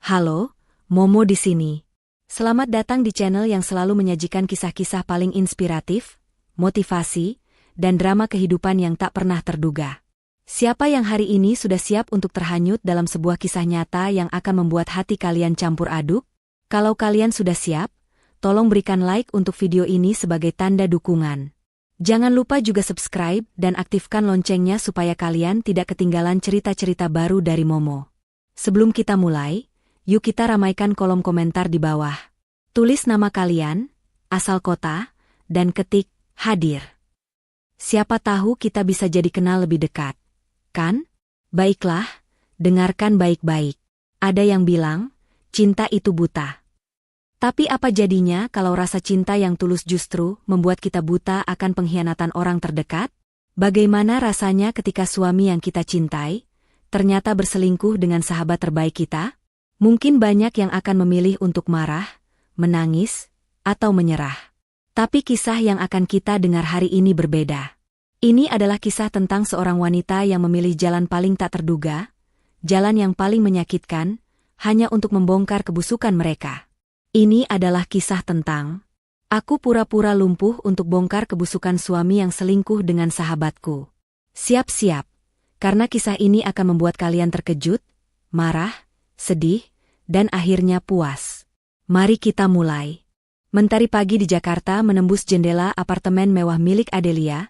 Halo, Momo di sini. Selamat datang di channel yang selalu menyajikan kisah-kisah paling inspiratif, motivasi, dan drama kehidupan yang tak pernah terduga. Siapa yang hari ini sudah siap untuk terhanyut dalam sebuah kisah nyata yang akan membuat hati kalian campur aduk? Kalau kalian sudah siap, tolong berikan like untuk video ini sebagai tanda dukungan. Jangan lupa juga subscribe dan aktifkan loncengnya supaya kalian tidak ketinggalan cerita-cerita baru dari Momo. Sebelum kita mulai, yuk kita ramaikan kolom komentar di bawah. Tulis nama kalian, asal kota, dan ketik hadir. Siapa tahu kita bisa jadi kenal lebih dekat, kan? Baiklah, dengarkan baik-baik. Ada yang bilang, cinta itu buta. Tapi apa jadinya kalau rasa cinta yang tulus justru membuat kita buta akan pengkhianatan orang terdekat? Bagaimana rasanya ketika suami yang kita cintai ternyata berselingkuh dengan sahabat terbaik kita? Mungkin banyak yang akan memilih untuk marah, menangis, atau menyerah. Tapi kisah yang akan kita dengar hari ini berbeda. Ini adalah kisah tentang seorang wanita yang memilih jalan paling tak terduga, jalan yang paling menyakitkan, hanya untuk membongkar kebusukan mereka. Ini adalah kisah tentang aku pura-pura lumpuh untuk bongkar kebusukan suami yang selingkuh dengan sahabatku. Siap-siap, karena kisah ini akan membuat kalian terkejut, marah, sedih, dan akhirnya puas. Mari kita mulai. Mentari pagi di Jakarta menembus jendela apartemen mewah milik Adelia,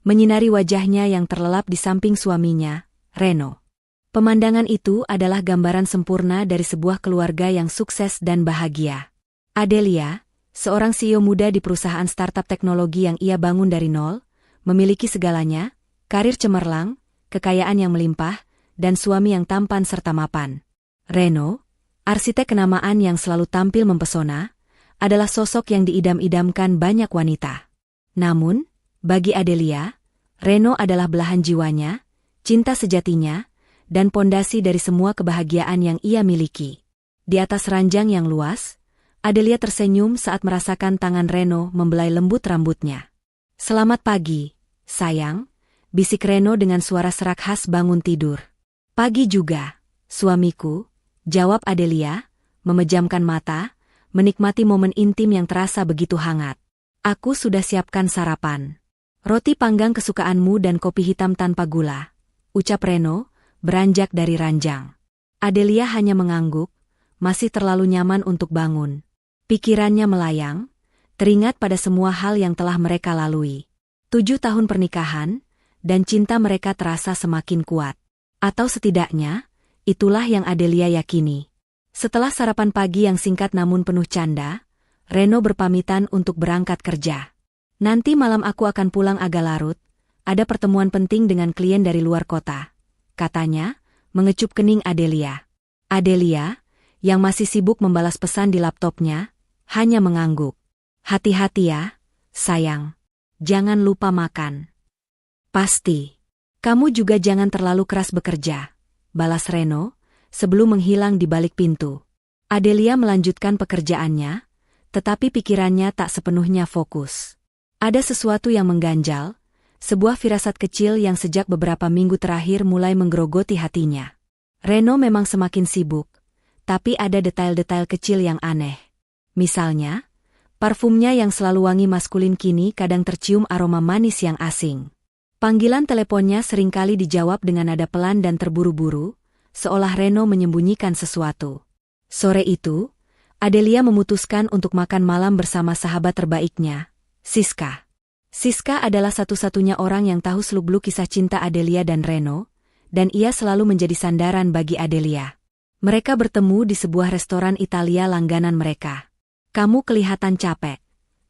menyinari wajahnya yang terlelap di samping suaminya, Reno. Pemandangan itu adalah gambaran sempurna dari sebuah keluarga yang sukses dan bahagia. Adelia, seorang CEO muda di perusahaan startup teknologi yang ia bangun dari nol, memiliki segalanya, karir cemerlang, kekayaan yang melimpah, dan suami yang tampan serta mapan. Reno, arsitek kenamaan yang selalu tampil mempesona, adalah sosok yang diidam-idamkan banyak wanita. Namun, bagi Adelia, Reno adalah belahan jiwanya, cinta sejatinya, dan pondasi dari semua kebahagiaan yang ia miliki. Di atas ranjang yang luas, Adelia tersenyum saat merasakan tangan Reno membelai lembut rambutnya. "Selamat pagi, sayang," bisik Reno dengan suara serak khas bangun tidur. "Pagi juga, suamiku," jawab Adelia, memejamkan mata, menikmati momen intim yang terasa begitu hangat. "Aku sudah siapkan sarapan. Roti panggang kesukaanmu dan kopi hitam tanpa gula," ucap Reno, beranjak dari ranjang. Adelia hanya mengangguk, masih terlalu nyaman untuk bangun. Pikirannya melayang, teringat pada semua hal yang telah mereka lalui. 7 tahun pernikahan, dan cinta mereka terasa semakin kuat. Atau setidaknya, itulah yang Adelia yakini. Setelah sarapan pagi yang singkat namun penuh canda, Reno berpamitan untuk berangkat kerja. "Nanti malam aku akan pulang agak larut, ada pertemuan penting dengan klien dari luar kota," katanya, mengecup kening Adelia. Adelia, yang masih sibuk membalas pesan di laptopnya, hanya mengangguk. "Hati-hati ya, sayang. Jangan lupa makan." "Pasti. Kamu juga jangan terlalu keras bekerja," balas Reno, sebelum menghilang di balik pintu. Adelia melanjutkan pekerjaannya, tetapi pikirannya tak sepenuhnya fokus. Ada sesuatu yang mengganjal, sebuah firasat kecil yang sejak beberapa minggu terakhir mulai menggerogoti hatinya. Reno memang semakin sibuk, tapi ada detail-detail kecil yang aneh. Misalnya, parfumnya yang selalu wangi maskulin kini kadang tercium aroma manis yang asing. Panggilan teleponnya seringkali dijawab dengan nada pelan dan terburu-buru, seolah Reno menyembunyikan sesuatu. Sore itu, Adelia memutuskan untuk makan malam bersama sahabat terbaiknya, Siska. Siska adalah satu-satunya orang yang tahu seluk-beluk kisah cinta Adelia dan Reno, dan ia selalu menjadi sandaran bagi Adelia. Mereka bertemu di sebuah restoran Italia langganan mereka. "Kamu kelihatan capek,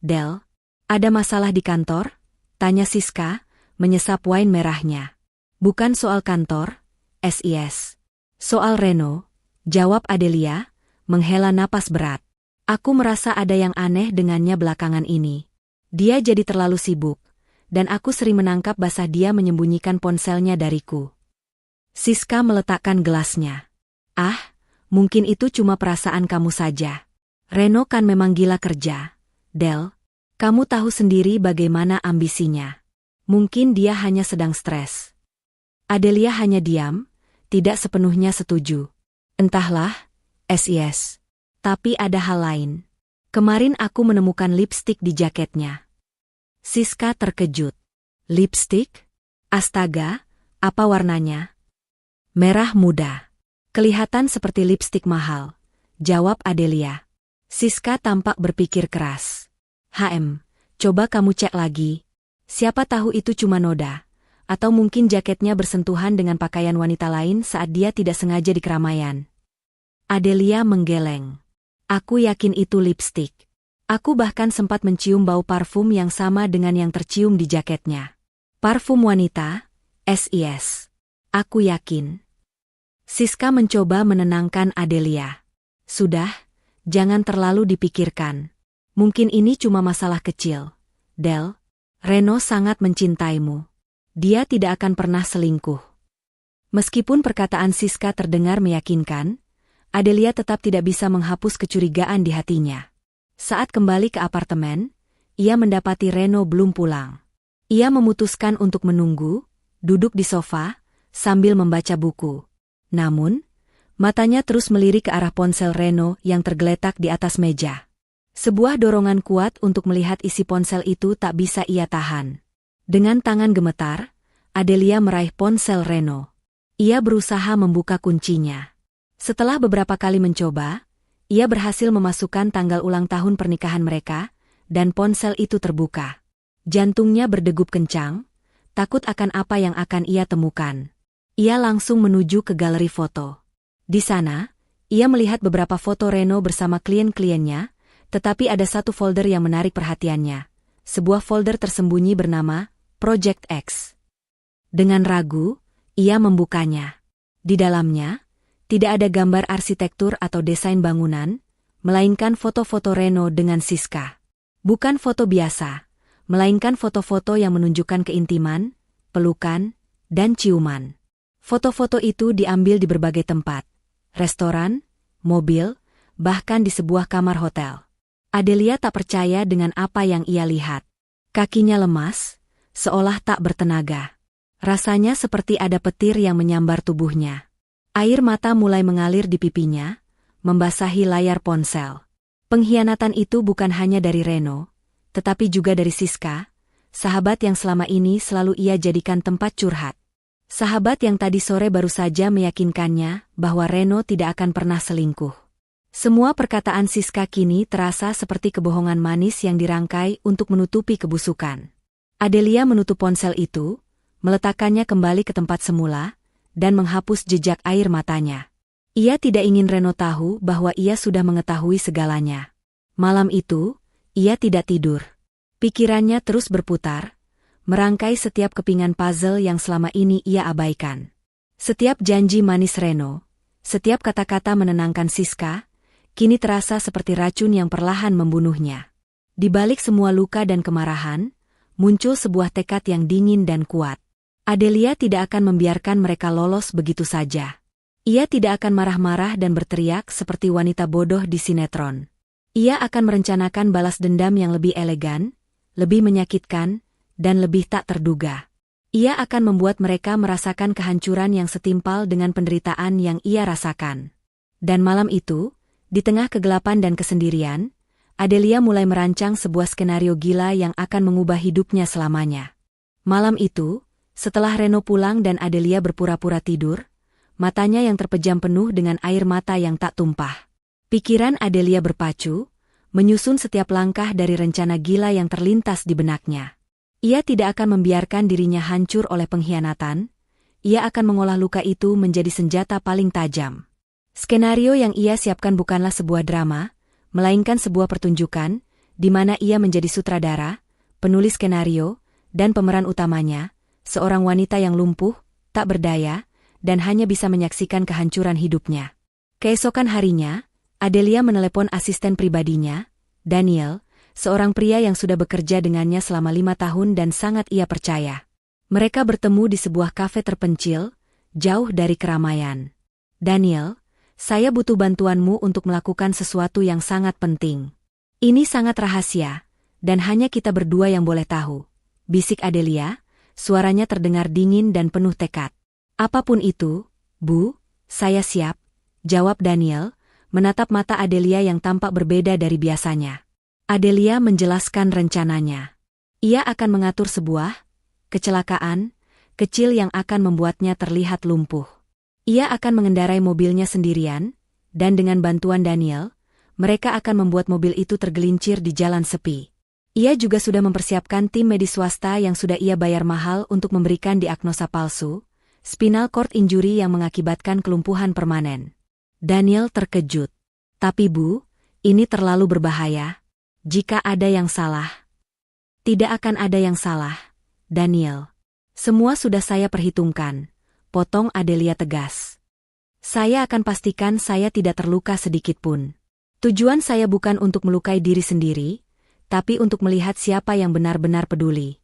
Del. Ada masalah di kantor?" tanya Siska, menyesap wine merahnya. "Bukan soal kantor, SIS. Soal Reno," jawab Adelia, menghela napas berat. "Aku merasa ada yang aneh dengannya belakangan ini. Dia jadi terlalu sibuk, dan aku sering menangkap basah dia menyembunyikan ponselnya dariku." Siska meletakkan gelasnya. "Ah, mungkin itu cuma perasaan kamu saja. Reno kan memang gila kerja, Del. Kamu tahu sendiri bagaimana ambisinya. Mungkin dia hanya sedang stres." Adelia hanya diam, tidak sepenuhnya setuju. "Entahlah, SIS. Tapi ada hal lain. Kemarin aku menemukan lipstik di jaketnya. Siska terkejut. Lipstik? Astaga, apa warnanya? Merah muda. Kelihatan seperti lipstik mahal, jawab Adelia. Siska tampak berpikir keras. Coba kamu cek lagi. Siapa tahu itu cuma noda. Atau mungkin jaketnya bersentuhan dengan pakaian wanita lain saat dia tidak sengaja di keramaian. Adelia menggeleng. Aku yakin itu lipstik. Aku bahkan sempat mencium bau parfum yang sama dengan yang tercium di jaketnya. Parfum wanita, SIS. Aku yakin. Siska mencoba menenangkan Adelia. Sudah, jangan terlalu dipikirkan. Mungkin ini cuma masalah kecil. Del, Reno sangat mencintaimu. Dia tidak akan pernah selingkuh. Meskipun perkataan Siska terdengar meyakinkan, Adelia tetap tidak bisa menghapus kecurigaan di hatinya. Saat kembali ke apartemen, ia mendapati Reno belum pulang. Ia memutuskan untuk menunggu, duduk di sofa, sambil membaca buku. Namun, matanya terus melirik ke arah ponsel Reno yang tergeletak di atas meja. Sebuah dorongan kuat untuk melihat isi ponsel itu tak bisa ia tahan. Dengan tangan gemetar, Adelia meraih ponsel Reno. Ia berusaha membuka kuncinya. Setelah beberapa kali mencoba, ia berhasil memasukkan tanggal ulang tahun pernikahan mereka, dan ponsel itu terbuka. Jantungnya berdegup kencang, takut akan apa yang akan ia temukan. Ia langsung menuju ke galeri foto. Di sana, ia melihat beberapa foto Reno bersama klien-kliennya, tetapi ada satu folder yang menarik perhatiannya. Sebuah folder tersembunyi bernama Project X. Dengan ragu, ia membukanya. Di dalamnya, tidak ada gambar arsitektur atau desain bangunan, melainkan foto-foto Reno dengan Siska. Bukan foto biasa, melainkan foto-foto yang menunjukkan keintiman, pelukan, dan ciuman. Foto-foto itu diambil di berbagai tempat, restoran, mobil, bahkan di sebuah kamar hotel. Adelia tak percaya dengan apa yang ia lihat. Kakinya lemas, seolah tak bertenaga. Rasanya seperti ada petir yang menyambar tubuhnya. Air mata mulai mengalir di pipinya, membasahi layar ponsel. Pengkhianatan itu bukan hanya dari Reno, tetapi juga dari Siska, sahabat yang selama ini selalu ia jadikan tempat curhat. Sahabat yang tadi sore baru saja meyakinkannya bahwa Reno tidak akan pernah selingkuh. Semua perkataan Siska kini terasa seperti kebohongan manis yang dirangkai untuk menutupi kebusukan. Adelia menutup ponsel itu, meletakkannya kembali ke tempat semula, dan menghapus jejak air matanya. Ia tidak ingin Reno tahu bahwa ia sudah mengetahui segalanya. Malam itu, ia tidak tidur. Pikirannya terus berputar, merangkai setiap kepingan puzzle yang selama ini ia abaikan. Setiap janji manis Reno, setiap kata-kata menenangkan Siska, kini terasa seperti racun yang perlahan membunuhnya. Di balik semua luka dan kemarahan, muncul sebuah tekad yang dingin dan kuat. Adelia tidak akan membiarkan mereka lolos begitu saja. Ia tidak akan marah-marah dan berteriak seperti wanita bodoh di sinetron. Ia akan merencanakan balas dendam yang lebih elegan, lebih menyakitkan, dan lebih tak terduga. Ia akan membuat mereka merasakan kehancuran yang setimpal dengan penderitaan yang ia rasakan. Dan malam itu, di tengah kegelapan dan kesendirian, Adelia mulai merancang sebuah skenario gila yang akan mengubah hidupnya selamanya. Malam itu, setelah Reno pulang dan Adelia berpura-pura tidur, matanya yang terpejam penuh dengan air mata yang tak tumpah. Pikiran Adelia berpacu, menyusun setiap langkah dari rencana gila yang terlintas di benaknya. Ia tidak akan membiarkan dirinya hancur oleh pengkhianatan, ia akan mengolah luka itu menjadi senjata paling tajam. Skenario yang ia siapkan bukanlah sebuah drama, melainkan sebuah pertunjukan, di mana ia menjadi sutradara, penulis skenario, dan pemeran utamanya, seorang wanita yang lumpuh, tak berdaya, dan hanya bisa menyaksikan kehancuran hidupnya. Keesokan harinya, Adelia menelepon asisten pribadinya, Daniel, seorang pria yang sudah bekerja dengannya selama 5 tahun dan sangat ia percaya. Mereka bertemu di sebuah kafe terpencil, jauh dari keramaian. Daniel, saya butuh bantuanmu untuk melakukan sesuatu yang sangat penting. Ini sangat rahasia, dan hanya kita berdua yang boleh tahu. Bisik Adelia, suaranya terdengar dingin dan penuh tekad. Apapun itu, Bu, saya siap, jawab Daniel, menatap mata Adelia yang tampak berbeda dari biasanya. Adelia menjelaskan rencananya. Ia akan mengatur sebuah kecelakaan kecil yang akan membuatnya terlihat lumpuh. Ia akan mengendarai mobilnya sendirian, dan dengan bantuan Daniel, mereka akan membuat mobil itu tergelincir di jalan sepi. Ia juga sudah mempersiapkan tim medis swasta yang sudah ia bayar mahal untuk memberikan diagnosa palsu, spinal cord injury yang mengakibatkan kelumpuhan permanen. Daniel terkejut. Tapi Bu, ini terlalu berbahaya. Jika ada yang salah. Tidak akan ada yang salah, Daniel. Semua sudah saya perhitungkan, potong Adelia tegas. Saya akan pastikan saya tidak terluka sedikitpun. Tujuan saya bukan untuk melukai diri sendiri, tapi untuk melihat siapa yang benar-benar peduli.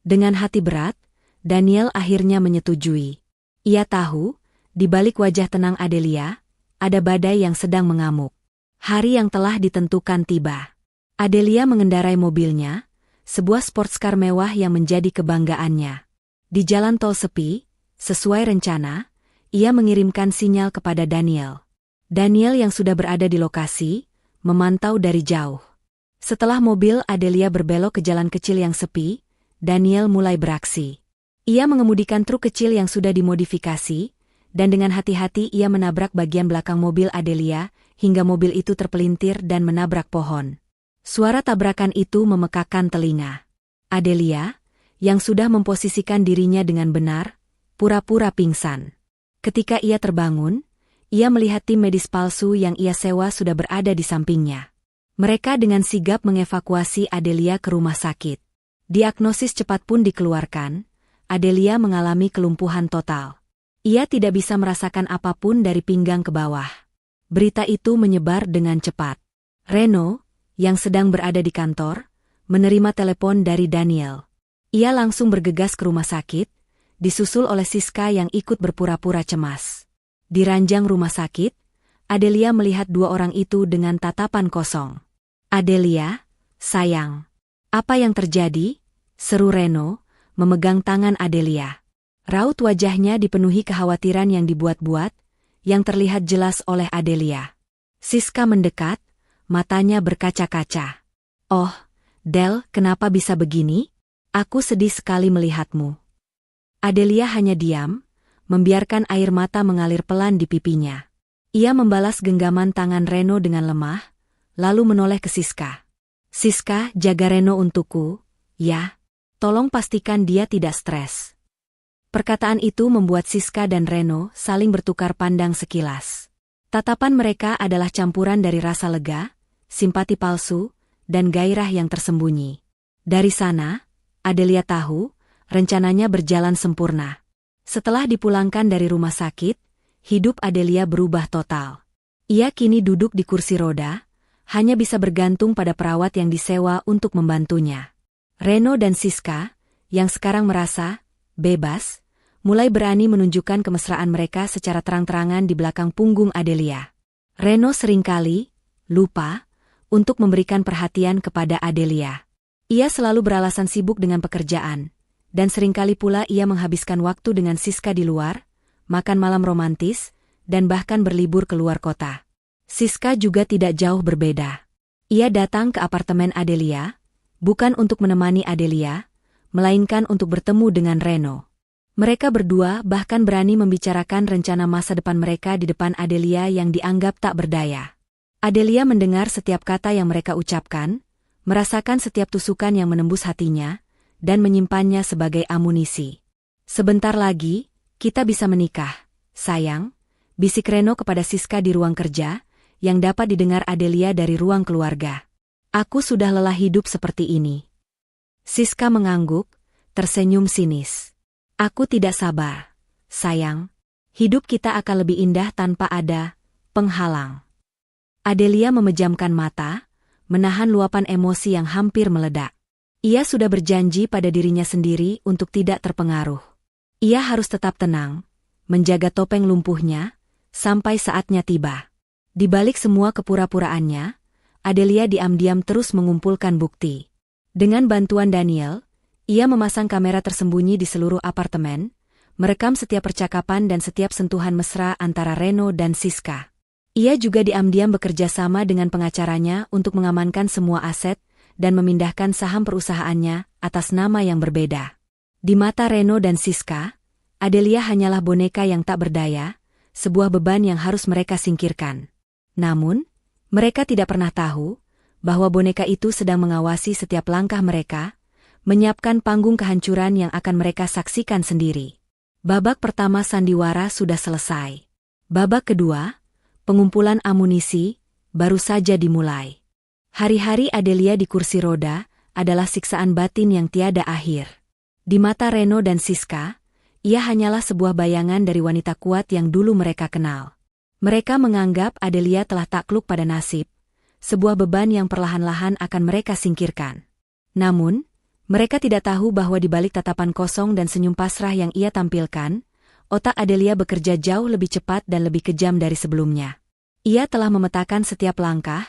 Dengan hati berat, Daniel akhirnya menyetujui. Ia tahu, di balik wajah tenang Adelia, ada badai yang sedang mengamuk. Hari yang telah ditentukan tiba. Adelia mengendarai mobilnya, sebuah sports car mewah yang menjadi kebanggaannya. Di jalan tol sepi, sesuai rencana, ia mengirimkan sinyal kepada Daniel. Daniel yang sudah berada di lokasi, memantau dari jauh. Setelah mobil Adelia berbelok ke jalan kecil yang sepi, Daniel mulai beraksi. Ia mengemudikan truk kecil yang sudah dimodifikasi, dan dengan hati-hati ia menabrak bagian belakang mobil Adelia, hingga mobil itu terpelintir dan menabrak pohon. Suara tabrakan itu memekakkan telinga. Adelia, yang sudah memposisikan dirinya dengan benar, pura-pura pingsan. Ketika ia terbangun, ia melihat tim medis palsu yang ia sewa sudah berada di sampingnya. Mereka dengan sigap mengevakuasi Adelia ke rumah sakit. Diagnosis cepat pun dikeluarkan, Adelia mengalami kelumpuhan total. Ia tidak bisa merasakan apapun dari pinggang ke bawah. Berita itu menyebar dengan cepat. Reno, yang sedang berada di kantor, menerima telepon dari Daniel. Ia langsung bergegas ke rumah sakit, disusul oleh Siska yang ikut berpura-pura cemas. Di ranjang rumah sakit, Adelia melihat dua orang itu dengan tatapan kosong. Adelia, sayang. Apa yang terjadi? Seru Reno, memegang tangan Adelia. Raut wajahnya dipenuhi kekhawatiran yang dibuat-buat, yang terlihat jelas oleh Adelia. Siska mendekat, matanya berkaca-kaca. Oh, Del, kenapa bisa begini? Aku sedih sekali melihatmu. Adelia hanya diam, membiarkan air mata mengalir pelan di pipinya. Ia membalas genggaman tangan Reno dengan lemah, lalu menoleh ke Siska. Siska, jaga Reno untukku, ya. Tolong pastikan dia tidak stres. Perkataan itu membuat Siska dan Reno saling bertukar pandang sekilas. Tatapan mereka adalah campuran dari rasa lega, simpati palsu, dan gairah yang tersembunyi. Dari sana, Adelia tahu, rencananya berjalan sempurna. Setelah dipulangkan dari rumah sakit, hidup Adelia berubah total. Ia kini duduk di kursi roda, hanya bisa bergantung pada perawat yang disewa untuk membantunya. Reno dan Siska, yang sekarang merasa bebas, mulai berani menunjukkan kemesraan mereka secara terang-terangan di belakang punggung Adelia. Reno seringkali lupa untuk memberikan perhatian kepada Adelia. Ia selalu beralasan sibuk dengan pekerjaan, dan seringkali pula ia menghabiskan waktu dengan Siska di luar, makan malam romantis, dan bahkan berlibur ke luar kota. Siska juga tidak jauh berbeda. Ia datang ke apartemen Adelia, bukan untuk menemani Adelia, melainkan untuk bertemu dengan Reno. Mereka berdua bahkan berani membicarakan rencana masa depan mereka di depan Adelia yang dianggap tak berdaya. Adelia mendengar setiap kata yang mereka ucapkan, merasakan setiap tusukan yang menembus hatinya, dan menyimpannya sebagai amunisi. Sebentar lagi, kita bisa menikah, sayang, bisik Reno kepada Siska di ruang kerja, yang dapat didengar Adelia dari ruang keluarga. Aku sudah lelah hidup seperti ini. Siska mengangguk, tersenyum sinis. Aku tidak sabar, sayang. Hidup kita akan lebih indah tanpa ada penghalang. Adelia memejamkan mata, menahan luapan emosi yang hampir meledak. Ia sudah berjanji pada dirinya sendiri untuk tidak terpengaruh. Ia harus tetap tenang, menjaga topeng lumpuhnya, sampai saatnya tiba. Di balik semua kepura-puraannya, Adelia diam-diam terus mengumpulkan bukti. Dengan bantuan Daniel, ia memasang kamera tersembunyi di seluruh apartemen, merekam setiap percakapan dan setiap sentuhan mesra antara Reno dan Siska. Ia juga diam-diam bekerja sama dengan pengacaranya untuk mengamankan semua aset dan memindahkan saham perusahaannya atas nama yang berbeda. Di mata Reno dan Siska, Adelia hanyalah boneka yang tak berdaya, sebuah beban yang harus mereka singkirkan. Namun, mereka tidak pernah tahu bahwa boneka itu sedang mengawasi setiap langkah mereka, menyiapkan panggung kehancuran yang akan mereka saksikan sendiri. Babak pertama sandiwara sudah selesai. Babak kedua, pengumpulan amunisi, baru saja dimulai. Hari-hari Adelia di kursi roda adalah siksaan batin yang tiada akhir. Di mata Reno dan Siska, ia hanyalah sebuah bayangan dari wanita kuat yang dulu mereka kenal. Mereka menganggap Adelia telah takluk pada nasib, sebuah beban yang perlahan-lahan akan mereka singkirkan. Namun, mereka tidak tahu bahwa di balik tatapan kosong dan senyum pasrah yang ia tampilkan, otak Adelia bekerja jauh lebih cepat dan lebih kejam dari sebelumnya. Ia telah memetakan setiap langkah,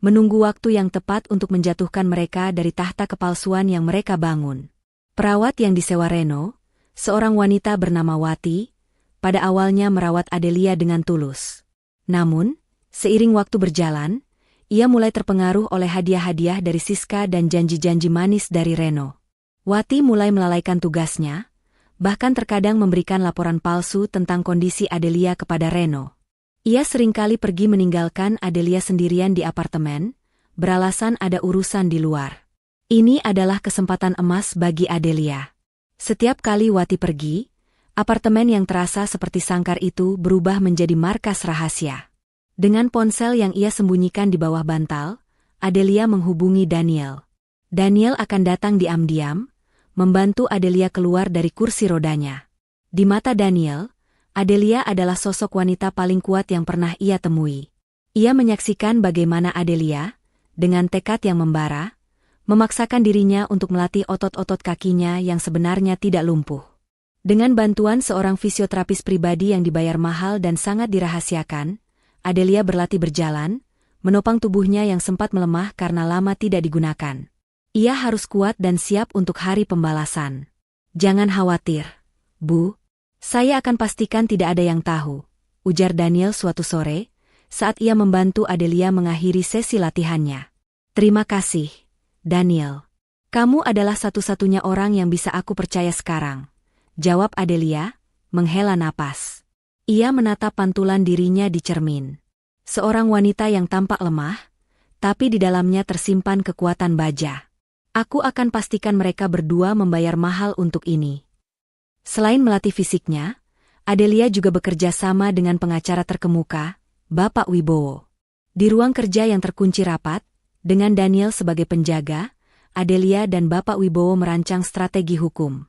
menunggu waktu yang tepat untuk menjatuhkan mereka dari tahta kepalsuan yang mereka bangun. Perawat yang disewa Reno, seorang wanita bernama Wati, pada awalnya merawat Adelia dengan tulus. Namun, seiring waktu berjalan, ia mulai terpengaruh oleh hadiah-hadiah dari Siska dan janji-janji manis dari Reno. Wati mulai melalaikan tugasnya, bahkan terkadang memberikan laporan palsu tentang kondisi Adelia kepada Reno. Ia seringkali pergi meninggalkan Adelia sendirian di apartemen, beralasan ada urusan di luar. Ini adalah kesempatan emas bagi Adelia. Setiap kali Wati pergi, apartemen yang terasa seperti sangkar itu berubah menjadi markas rahasia. Dengan ponsel yang ia sembunyikan di bawah bantal, Adelia menghubungi Daniel. Daniel akan datang diam-diam, membantu Adelia keluar dari kursi rodanya. Di mata Daniel, Adelia adalah sosok wanita paling kuat yang pernah ia temui. Ia menyaksikan bagaimana Adelia, dengan tekad yang membara, memaksakan dirinya untuk melatih otot-otot kakinya yang sebenarnya tidak lumpuh. Dengan bantuan seorang fisioterapis pribadi yang dibayar mahal dan sangat dirahasiakan, Adelia berlatih berjalan, menopang tubuhnya yang sempat melemah karena lama tidak digunakan. Ia harus kuat dan siap untuk hari pembalasan. "Jangan khawatir, Bu. Saya akan pastikan tidak ada yang tahu," ujar Daniel suatu sore, saat ia membantu Adelia mengakhiri sesi latihannya. "Terima kasih, Daniel. Kamu adalah satu-satunya orang yang bisa aku percaya sekarang," jawab Adelia, menghela napas. Ia menatap pantulan dirinya di cermin. Seorang wanita yang tampak lemah, tapi di dalamnya tersimpan kekuatan baja. "Aku akan pastikan mereka berdua membayar mahal untuk ini." Selain melatih fisiknya, Adelia juga bekerja sama dengan pengacara terkemuka, Bapak Wibowo. Di ruang kerja yang terkunci rapat, dengan Daniel sebagai penjaga, Adelia dan Bapak Wibowo merancang strategi hukum.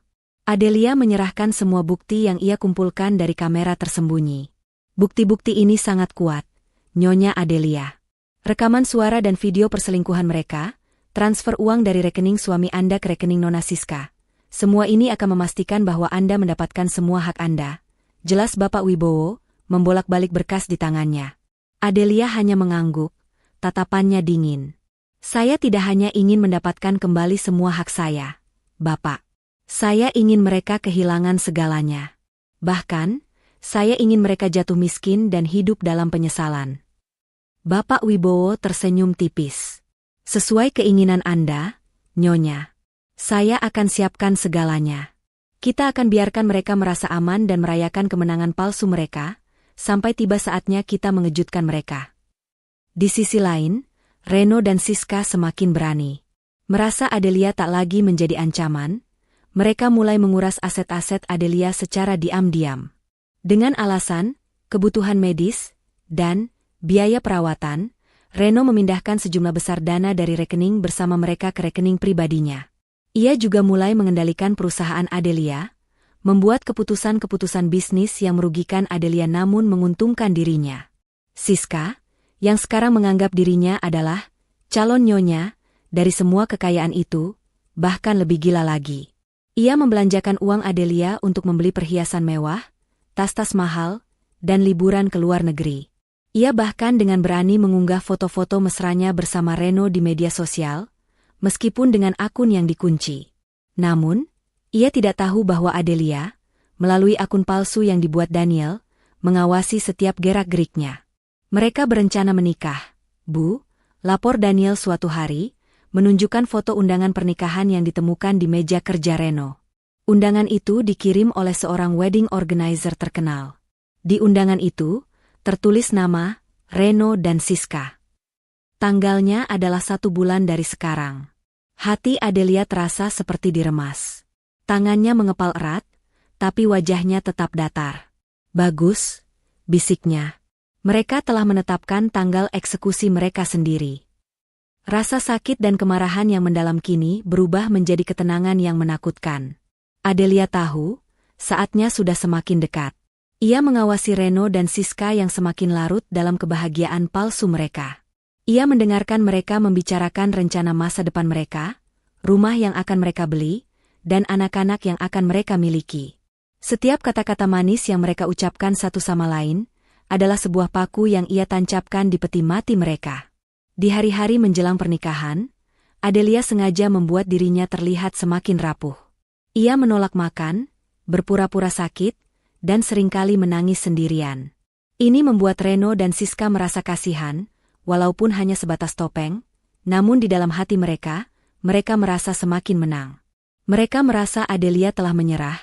Adelia menyerahkan semua bukti yang ia kumpulkan dari kamera tersembunyi. "Bukti-bukti ini sangat kuat, Nyonya Adelia. Rekaman suara dan video perselingkuhan mereka, transfer uang dari rekening suami Anda ke rekening Nona Siska. Semua ini akan memastikan bahwa Anda mendapatkan semua hak Anda," jelas Bapak Wibowo, membolak-balik berkas di tangannya. Adelia hanya mengangguk, tatapannya dingin. "Saya tidak hanya ingin mendapatkan kembali semua hak saya, Bapak. Saya ingin mereka kehilangan segalanya. Bahkan, saya ingin mereka jatuh miskin dan hidup dalam penyesalan." Bapak Wibowo tersenyum tipis. "Sesuai keinginan Anda, Nyonya. Saya akan siapkan segalanya. Kita akan biarkan mereka merasa aman dan merayakan kemenangan palsu mereka, sampai tiba saatnya kita mengejutkan mereka." Di sisi lain, Reno dan Siska semakin berani. Merasa Adelia tak lagi menjadi ancaman, mereka mulai menguras aset-aset Adelia secara diam-diam. Dengan alasan, kebutuhan medis, dan biaya perawatan, Reno memindahkan sejumlah besar dana dari rekening bersama mereka ke rekening pribadinya. Ia juga mulai mengendalikan perusahaan Adelia, membuat keputusan-keputusan bisnis yang merugikan Adelia namun menguntungkan dirinya. Siska, yang sekarang menganggap dirinya adalah calon nyonya dari semua kekayaan itu, bahkan lebih gila lagi. Ia membelanjakan uang Adelia untuk membeli perhiasan mewah, tas-tas mahal, dan liburan ke luar negeri. Ia bahkan dengan berani mengunggah foto-foto mesranya bersama Reno di media sosial, meskipun dengan akun yang dikunci. Namun, ia tidak tahu bahwa Adelia, melalui akun palsu yang dibuat Daniel, mengawasi setiap gerak-geriknya. Mereka berencana menikah, Bu, lapor Daniel suatu hari, menunjukkan foto undangan pernikahan yang ditemukan di meja kerja Reno. Undangan itu dikirim oleh seorang wedding organizer terkenal. Di undangan itu, tertulis nama, Reno dan Siska. Tanggalnya adalah 1 bulan dari sekarang. Hati Adelia terasa seperti diremas. Tangannya mengepal erat, tapi wajahnya tetap datar. Bagus, bisiknya. Mereka telah menetapkan tanggal eksekusi mereka sendiri. Rasa sakit dan kemarahan yang mendalam kini berubah menjadi ketenangan yang menakutkan. Adelia tahu, saatnya sudah semakin dekat. Ia mengawasi Reno dan Siska yang semakin larut dalam kebahagiaan palsu mereka. Ia mendengarkan mereka membicarakan rencana masa depan mereka, rumah yang akan mereka beli, dan anak-anak yang akan mereka miliki. Setiap kata-kata manis yang mereka ucapkan satu sama lain, adalah sebuah paku yang ia tancapkan di peti mati mereka. Di hari-hari menjelang pernikahan, Adelia sengaja membuat dirinya terlihat semakin rapuh. Ia menolak makan, berpura-pura sakit, dan seringkali menangis sendirian. Ini membuat Reno dan Siska merasa kasihan, walaupun hanya sebatas topeng, namun di dalam hati mereka merasa semakin menang. Mereka merasa Adelia telah menyerah,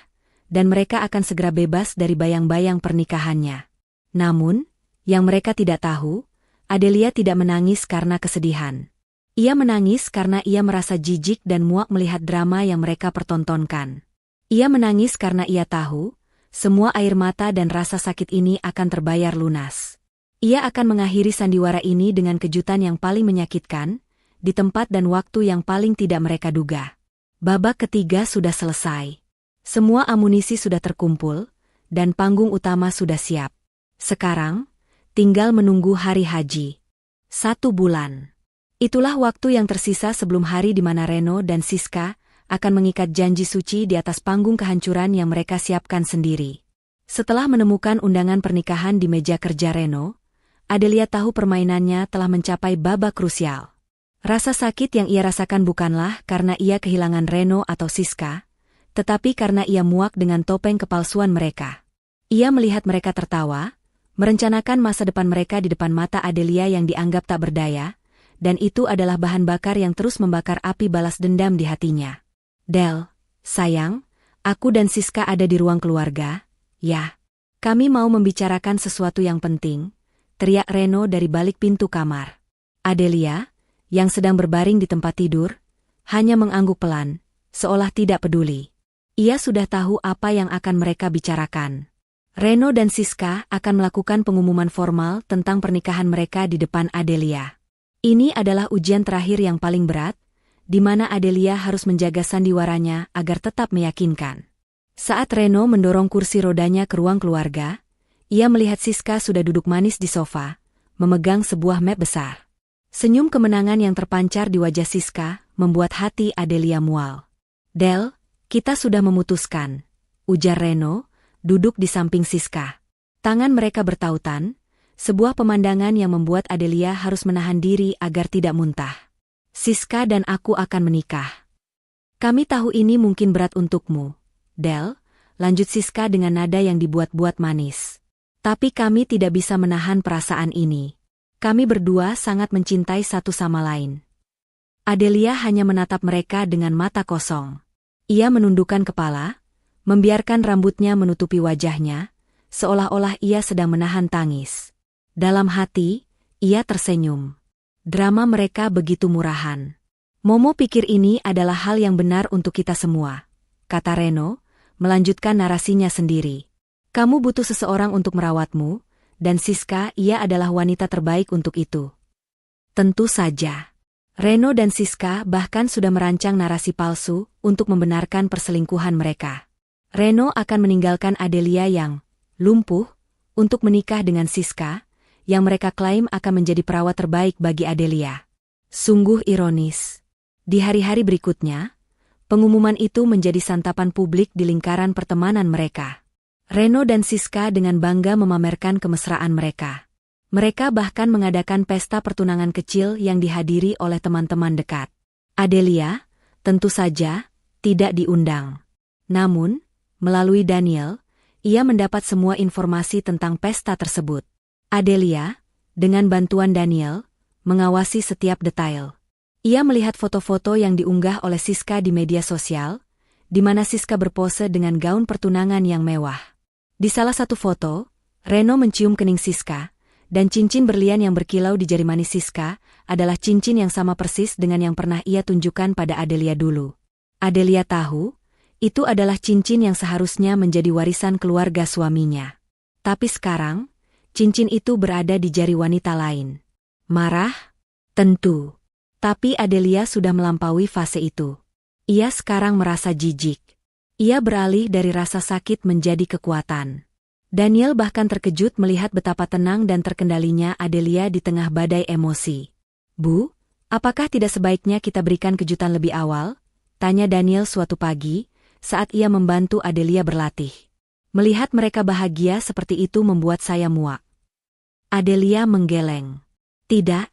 dan mereka akan segera bebas dari bayang-bayang pernikahannya. Namun, yang mereka tidak tahu, Adelia tidak menangis karena kesedihan. Ia menangis karena ia merasa jijik dan muak melihat drama yang mereka pertontonkan. Ia menangis karena ia tahu, semua air mata dan rasa sakit ini akan terbayar lunas. Ia akan mengakhiri sandiwara ini dengan kejutan yang paling menyakitkan, di tempat dan waktu yang paling tidak mereka duga. Babak ketiga sudah selesai. Semua amunisi sudah terkumpul, dan panggung utama sudah siap. Sekarang, tinggal menunggu hari haji. 1 bulan. Itulah waktu yang tersisa sebelum hari di mana Reno dan Siska akan mengikat janji suci di atas panggung kehancuran yang mereka siapkan sendiri. Setelah menemukan undangan pernikahan di meja kerja Reno, Adelia tahu permainannya telah mencapai babak krusial. Rasa sakit yang ia rasakan bukanlah karena ia kehilangan Reno atau Siska, tetapi karena ia muak dengan topeng kepalsuan mereka. Ia melihat mereka tertawa, merencanakan masa depan mereka di depan mata Adelia yang dianggap tak berdaya, dan itu adalah bahan bakar yang terus membakar api balas dendam di hatinya. Del, sayang, aku dan Siska ada di ruang keluarga, ya. Kami mau membicarakan sesuatu yang penting, teriak Reno dari balik pintu kamar. Adelia, yang sedang berbaring di tempat tidur, hanya mengangguk pelan, seolah tidak peduli. Ia sudah tahu apa yang akan mereka bicarakan. Reno dan Siska akan melakukan pengumuman formal tentang pernikahan mereka di depan Adelia. Ini adalah ujian terakhir yang paling berat, di mana Adelia harus menjaga sandiwaranya agar tetap meyakinkan. Saat Reno mendorong kursi rodanya ke ruang keluarga, ia melihat Siska sudah duduk manis di sofa, memegang sebuah map besar. Senyum kemenangan yang terpancar di wajah Siska membuat hati Adelia mual. Del, kita sudah memutuskan, ujar Reno, duduk di samping Siska. Tangan mereka bertautan, sebuah pemandangan yang membuat Adelia harus menahan diri agar tidak muntah. Siska dan aku akan menikah. Kami tahu ini mungkin berat untukmu, Del, lanjut Siska dengan nada yang dibuat-buat manis. Tapi kami tidak bisa menahan perasaan ini. Kami berdua sangat mencintai satu sama lain. Adelia hanya menatap mereka dengan mata kosong. Ia menundukkan kepala, membiarkan rambutnya menutupi wajahnya, seolah-olah ia sedang menahan tangis. Dalam hati, ia tersenyum. Drama mereka begitu murahan. Momo pikir ini adalah hal yang benar untuk kita semua, kata Reno, melanjutkan narasinya sendiri. Kamu butuh seseorang untuk merawatmu, dan Siska ia adalah wanita terbaik untuk itu. Tentu saja. Reno dan Siska bahkan sudah merancang narasi palsu untuk membenarkan perselingkuhan mereka. Reno akan meninggalkan Adelia yang lumpuh untuk menikah dengan Siska, yang mereka klaim akan menjadi perawat terbaik bagi Adelia. Sungguh ironis. Di hari-hari berikutnya, pengumuman itu menjadi santapan publik di lingkaran pertemanan mereka. Reno dan Siska dengan bangga memamerkan kemesraan mereka. Mereka bahkan mengadakan pesta pertunangan kecil yang dihadiri oleh teman-teman dekat. Adelia, tentu saja, tidak diundang. Namun, melalui Daniel, ia mendapat semua informasi tentang pesta tersebut. Adelia, dengan bantuan Daniel, mengawasi setiap detail. Ia melihat foto-foto yang diunggah oleh Siska di media sosial, di mana Siska berpose dengan gaun pertunangan yang mewah. Di salah satu foto, Reno mencium kening Siska, dan cincin berlian yang berkilau di jari manis Siska adalah cincin yang sama persis dengan yang pernah ia tunjukkan pada Adelia dulu. Adelia tahu, itu adalah cincin yang seharusnya menjadi warisan keluarga suaminya. Tapi sekarang, cincin itu berada di jari wanita lain. Marah? Tentu. Tapi Adelia sudah melampaui fase itu. Ia sekarang merasa jijik. Ia beralih dari rasa sakit menjadi kekuatan. Daniel bahkan terkejut melihat betapa tenang dan terkendalinya Adelia di tengah badai emosi. "Bu, apakah tidak sebaiknya kita berikan kejutan lebih awal?" tanya Daniel suatu pagi, saat ia membantu Adelia berlatih. Melihat mereka bahagia seperti itu membuat saya muak. Adelia menggeleng. "Tidak,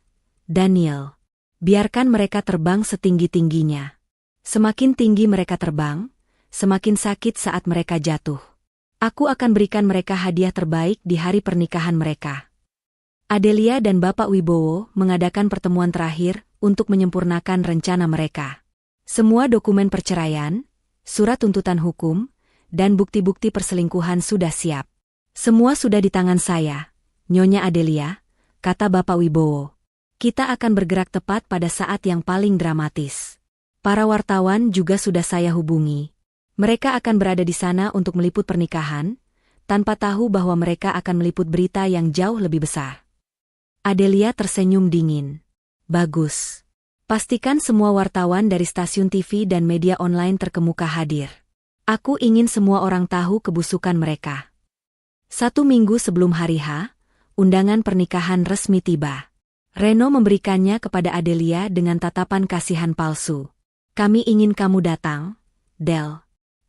Daniel. Biarkan mereka terbang setinggi-tingginya. Semakin tinggi mereka terbang, semakin sakit saat mereka jatuh. Aku akan berikan mereka hadiah terbaik di hari pernikahan mereka." Adelia dan Bapak Wibowo mengadakan pertemuan terakhir untuk menyempurnakan rencana mereka. Semua dokumen perceraian, surat tuntutan hukum, dan bukti-bukti perselingkuhan sudah siap. "Semua sudah di tangan saya, Nyonya Adelia," kata Bapak Wibowo. "Kita akan bergerak tepat pada saat yang paling dramatis. Para wartawan juga sudah saya hubungi. Mereka akan berada di sana untuk meliput pernikahan, tanpa tahu bahwa mereka akan meliput berita yang jauh lebih besar." Adelia tersenyum dingin. "Bagus. Pastikan semua wartawan dari stasiun TV dan media online terkemuka hadir. Aku ingin semua orang tahu kebusukan mereka." 1 minggu sebelum hari H, undangan pernikahan resmi tiba. Reno memberikannya kepada Adelia dengan tatapan kasihan palsu. "Kami ingin kamu datang, Del.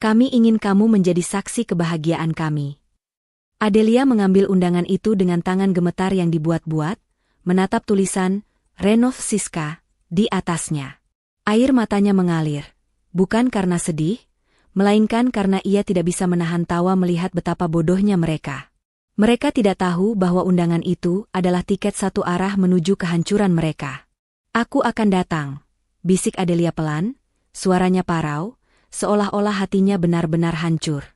Kami ingin kamu menjadi saksi kebahagiaan kami." Adelia mengambil undangan itu dengan tangan gemetar yang dibuat-buat, menatap tulisan, "Renov Siska," di atasnya. Air matanya mengalir, bukan karena sedih, melainkan karena ia tidak bisa menahan tawa melihat betapa bodohnya mereka. Mereka tidak tahu bahwa undangan itu adalah tiket satu arah menuju kehancuran mereka. "Aku akan datang," bisik Adelia pelan, suaranya parau, seolah-olah hatinya benar-benar hancur.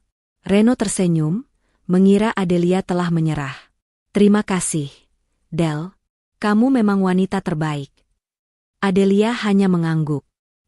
Reno tersenyum, mengira Adelia telah menyerah. "Terima kasih, Del. Kamu memang wanita terbaik." Adelia hanya mengangguk.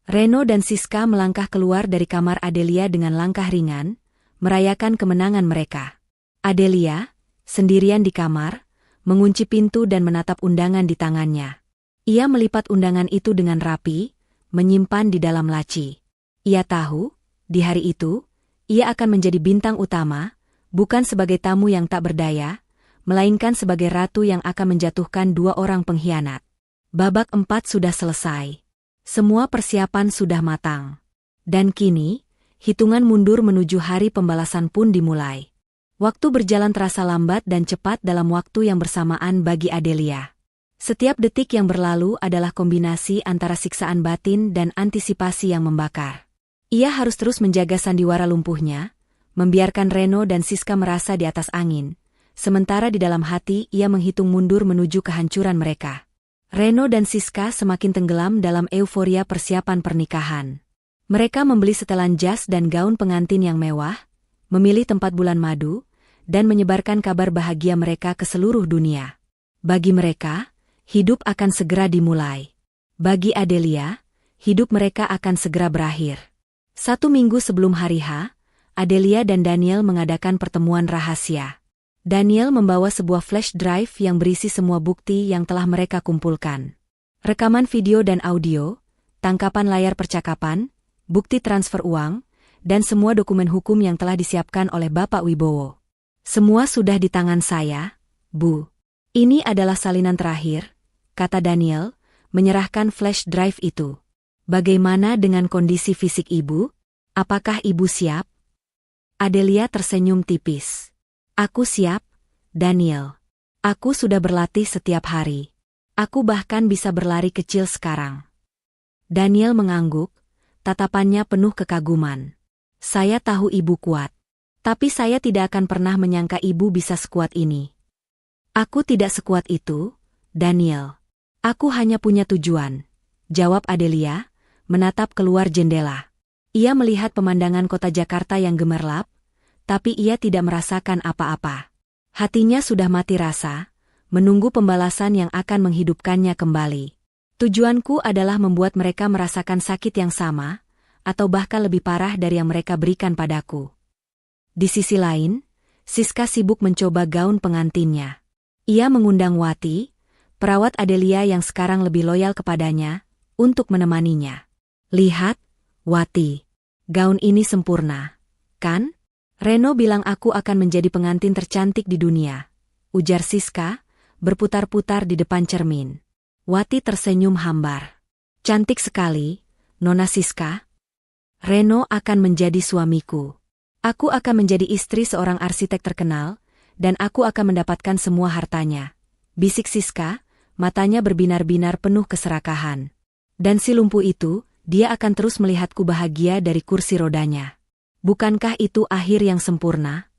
Reno dan Siska melangkah keluar dari kamar Adelia dengan langkah ringan, merayakan kemenangan mereka. Adelia, sendirian di kamar, mengunci pintu dan menatap undangan di tangannya. Ia melipat undangan itu dengan rapi, menyimpan di dalam laci. Ia tahu, di hari itu, ia akan menjadi bintang utama, bukan sebagai tamu yang tak berdaya, melainkan sebagai ratu yang akan menjatuhkan 2 orang pengkhianat. Babak 4 sudah selesai. Semua persiapan sudah matang. Dan kini, hitungan mundur menuju hari pembalasan pun dimulai. Waktu berjalan terasa lambat dan cepat dalam waktu yang bersamaan bagi Adelia. Setiap detik yang berlalu adalah kombinasi antara siksaan batin dan antisipasi yang membakar. Ia harus terus menjaga sandiwara lumpuhnya, membiarkan Reno dan Siska merasa di atas angin, sementara di dalam hati ia menghitung mundur menuju kehancuran mereka. Reno dan Siska semakin tenggelam dalam euforia persiapan pernikahan. Mereka membeli setelan jas dan gaun pengantin yang mewah, memilih tempat bulan madu, dan menyebarkan kabar bahagia mereka ke seluruh dunia. Bagi mereka, hidup akan segera dimulai. Bagi Adelia, hidup mereka akan segera berakhir. 1 minggu sebelum hari H, Adelia dan Daniel mengadakan pertemuan rahasia. Daniel membawa sebuah flash drive yang berisi semua bukti yang telah mereka kumpulkan. Rekaman video dan audio, tangkapan layar percakapan, bukti transfer uang, dan semua dokumen hukum yang telah disiapkan oleh Bapak Wibowo. "Semua sudah di tangan saya, Bu. Ini adalah salinan terakhir," kata Daniel, menyerahkan flash drive itu. "Bagaimana dengan kondisi fisik Ibu? Apakah Ibu siap?" Adelia tersenyum tipis. "Aku siap, Daniel. Aku sudah berlatih setiap hari. Aku bahkan bisa berlari kecil sekarang." Daniel mengangguk, tatapannya penuh kekaguman. "Saya tahu Ibu kuat. Tapi saya tidak akan pernah menyangka Ibu bisa sekuat ini." "Aku tidak sekuat itu," Daniel. Aku hanya punya tujuan, jawab Adelia, menatap keluar jendela. Ia melihat pemandangan kota Jakarta yang gemerlap, tapi ia tidak merasakan apa-apa. Hatinya sudah mati rasa, menunggu pembalasan yang akan menghidupkannya kembali. Tujuanku adalah membuat mereka merasakan sakit yang sama, atau bahkan lebih parah dari yang mereka berikan padaku. Di sisi lain, Siska sibuk mencoba gaun pengantinnya. Ia mengundang Wati, perawat Adelia yang sekarang lebih loyal kepadanya, untuk menemaninya. Lihat, Wati, gaun ini sempurna, kan? Reno bilang aku akan menjadi pengantin tercantik di dunia, ujar Siska, berputar-putar di depan cermin. Wati tersenyum hambar. Cantik sekali, Nona Siska. Reno akan menjadi suamiku. Aku akan menjadi istri seorang arsitek terkenal, dan aku akan mendapatkan semua hartanya. Bisik Siska, matanya berbinar-binar penuh keserakahan. Dan si lumpuh itu, dia akan terus melihatku bahagia dari kursi rodanya. Bukankah itu akhir yang sempurna?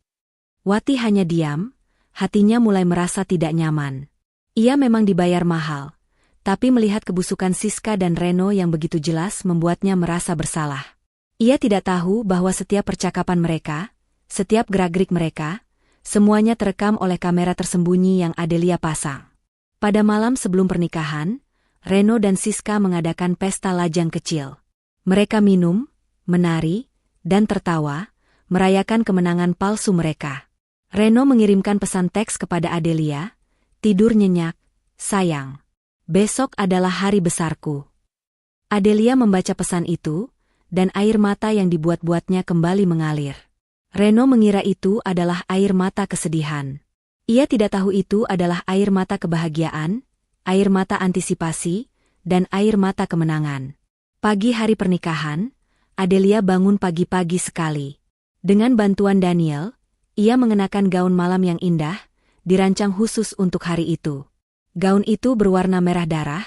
Wati hanya diam, hatinya mulai merasa tidak nyaman. Ia memang dibayar mahal, tapi melihat kebusukan Siska dan Reno yang begitu jelas membuatnya merasa bersalah. Ia tidak tahu bahwa setiap percakapan mereka, setiap gerak-gerik mereka, semuanya terekam oleh kamera tersembunyi yang Adelia pasang. Pada malam sebelum pernikahan, Reno dan Siska mengadakan pesta lajang kecil. Mereka minum, menari, dan tertawa, merayakan kemenangan palsu mereka. Reno mengirimkan pesan teks kepada Adelia, tidur nyenyak, sayang. Besok adalah hari besarku. Adelia membaca pesan itu, dan air mata yang dibuat-buatnya kembali mengalir. Reno mengira itu adalah air mata kesedihan. Ia tidak tahu itu adalah air mata kebahagiaan, air mata antisipasi, dan air mata kemenangan. Pagi hari pernikahan, Adelia bangun pagi-pagi sekali. Dengan bantuan Daniel, ia mengenakan gaun malam yang indah, dirancang khusus untuk hari itu. Gaun itu berwarna merah darah,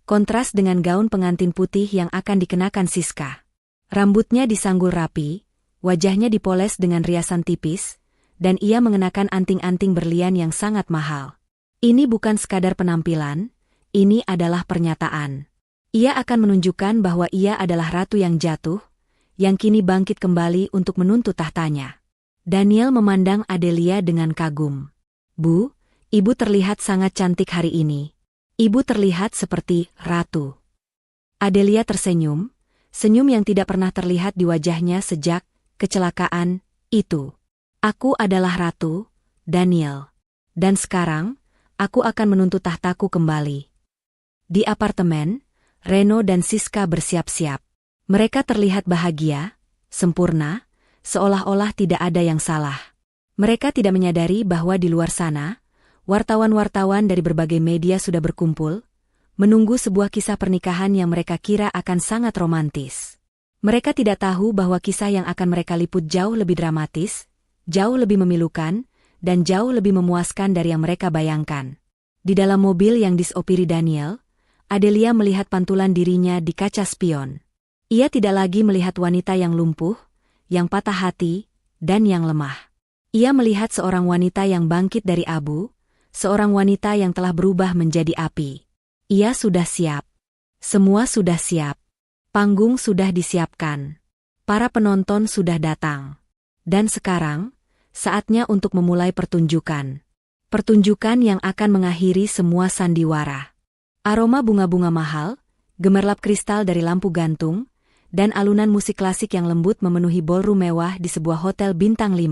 kontras dengan gaun pengantin putih yang akan dikenakan Siska. Rambutnya disanggul rapi, wajahnya dipoles dengan riasan tipis, dan ia mengenakan anting-anting berlian yang sangat mahal. Ini bukan sekadar penampilan, ini adalah pernyataan. Ia akan menunjukkan bahwa ia adalah ratu yang jatuh, yang kini bangkit kembali untuk menuntut tahtanya. Daniel memandang Adelia dengan kagum. Bu, ibu terlihat sangat cantik hari ini. Ibu terlihat seperti ratu. Adelia tersenyum, senyum yang tidak pernah terlihat di wajahnya sejak kecelakaan itu. Aku adalah ratu, Daniel. Dan sekarang, aku akan menuntut tahtaku kembali. Di apartemen, Reno dan Siska bersiap-siap. Mereka terlihat bahagia, sempurna, seolah-olah tidak ada yang salah. Mereka tidak menyadari bahwa di luar sana, wartawan-wartawan dari berbagai media sudah berkumpul, menunggu sebuah kisah pernikahan yang mereka kira akan sangat romantis. Mereka tidak tahu bahwa kisah yang akan mereka liput jauh lebih dramatis, jauh lebih memilukan, dan jauh lebih memuaskan dari yang mereka bayangkan. Di dalam mobil yang disopiri Daniel, Adelia melihat pantulan dirinya di kaca spion. Ia tidak lagi melihat wanita yang lumpuh, yang patah hati, dan yang lemah. Ia melihat seorang wanita yang bangkit dari abu, seorang wanita yang telah berubah menjadi api. Ia sudah siap. Semua sudah siap. Panggung sudah disiapkan. Para penonton sudah datang. Dan sekarang, saatnya untuk memulai pertunjukan. Pertunjukan yang akan mengakhiri semua sandiwara. Aroma bunga-bunga mahal, gemerlap kristal dari lampu gantung, dan alunan musik klasik yang lembut memenuhi ballroom mewah di sebuah hotel bintang 5.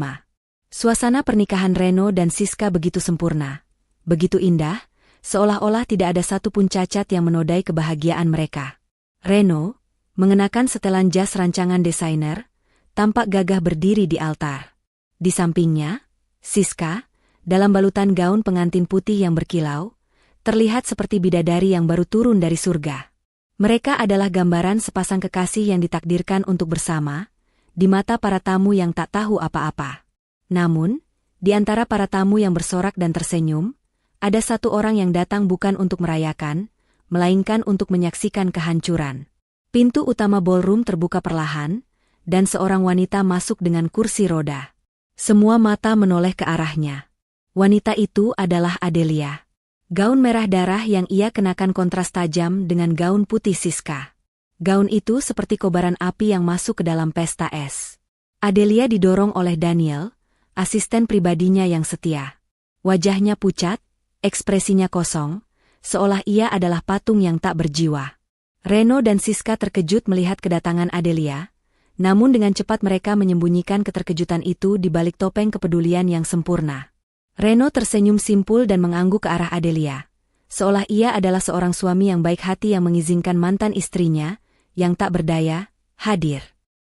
Suasana pernikahan Reno dan Siska begitu sempurna, begitu indah, seolah-olah tidak ada satupun cacat yang menodai kebahagiaan mereka. Reno, mengenakan setelan jas rancangan desainer, tampak gagah berdiri di altar. Di sampingnya, Siska, dalam balutan gaun pengantin putih yang berkilau, terlihat seperti bidadari yang baru turun dari surga. Mereka adalah gambaran sepasang kekasih yang ditakdirkan untuk bersama, di mata para tamu yang tak tahu apa-apa. Namun, di antara para tamu yang bersorak dan tersenyum, ada satu orang yang datang bukan untuk merayakan, melainkan untuk menyaksikan kehancuran. Pintu utama ballroom terbuka perlahan, dan seorang wanita masuk dengan kursi roda. Semua mata menoleh ke arahnya. Wanita itu adalah Adelia. Gaun merah darah yang ia kenakan kontras tajam dengan gaun putih Siska. Gaun itu seperti kobaran api yang masuk ke dalam pesta es. Adelia didorong oleh Daniel, asisten pribadinya yang setia. Wajahnya pucat, ekspresinya kosong, seolah ia adalah patung yang tak berjiwa. Reno dan Siska terkejut melihat kedatangan Adelia, namun dengan cepat mereka menyembunyikan keterkejutan itu di balik topeng kepedulian yang sempurna. Reno tersenyum simpul dan mengangguk ke arah Adelia, seolah ia adalah seorang suami yang baik hati yang mengizinkan mantan istrinya, yang tak berdaya, hadir.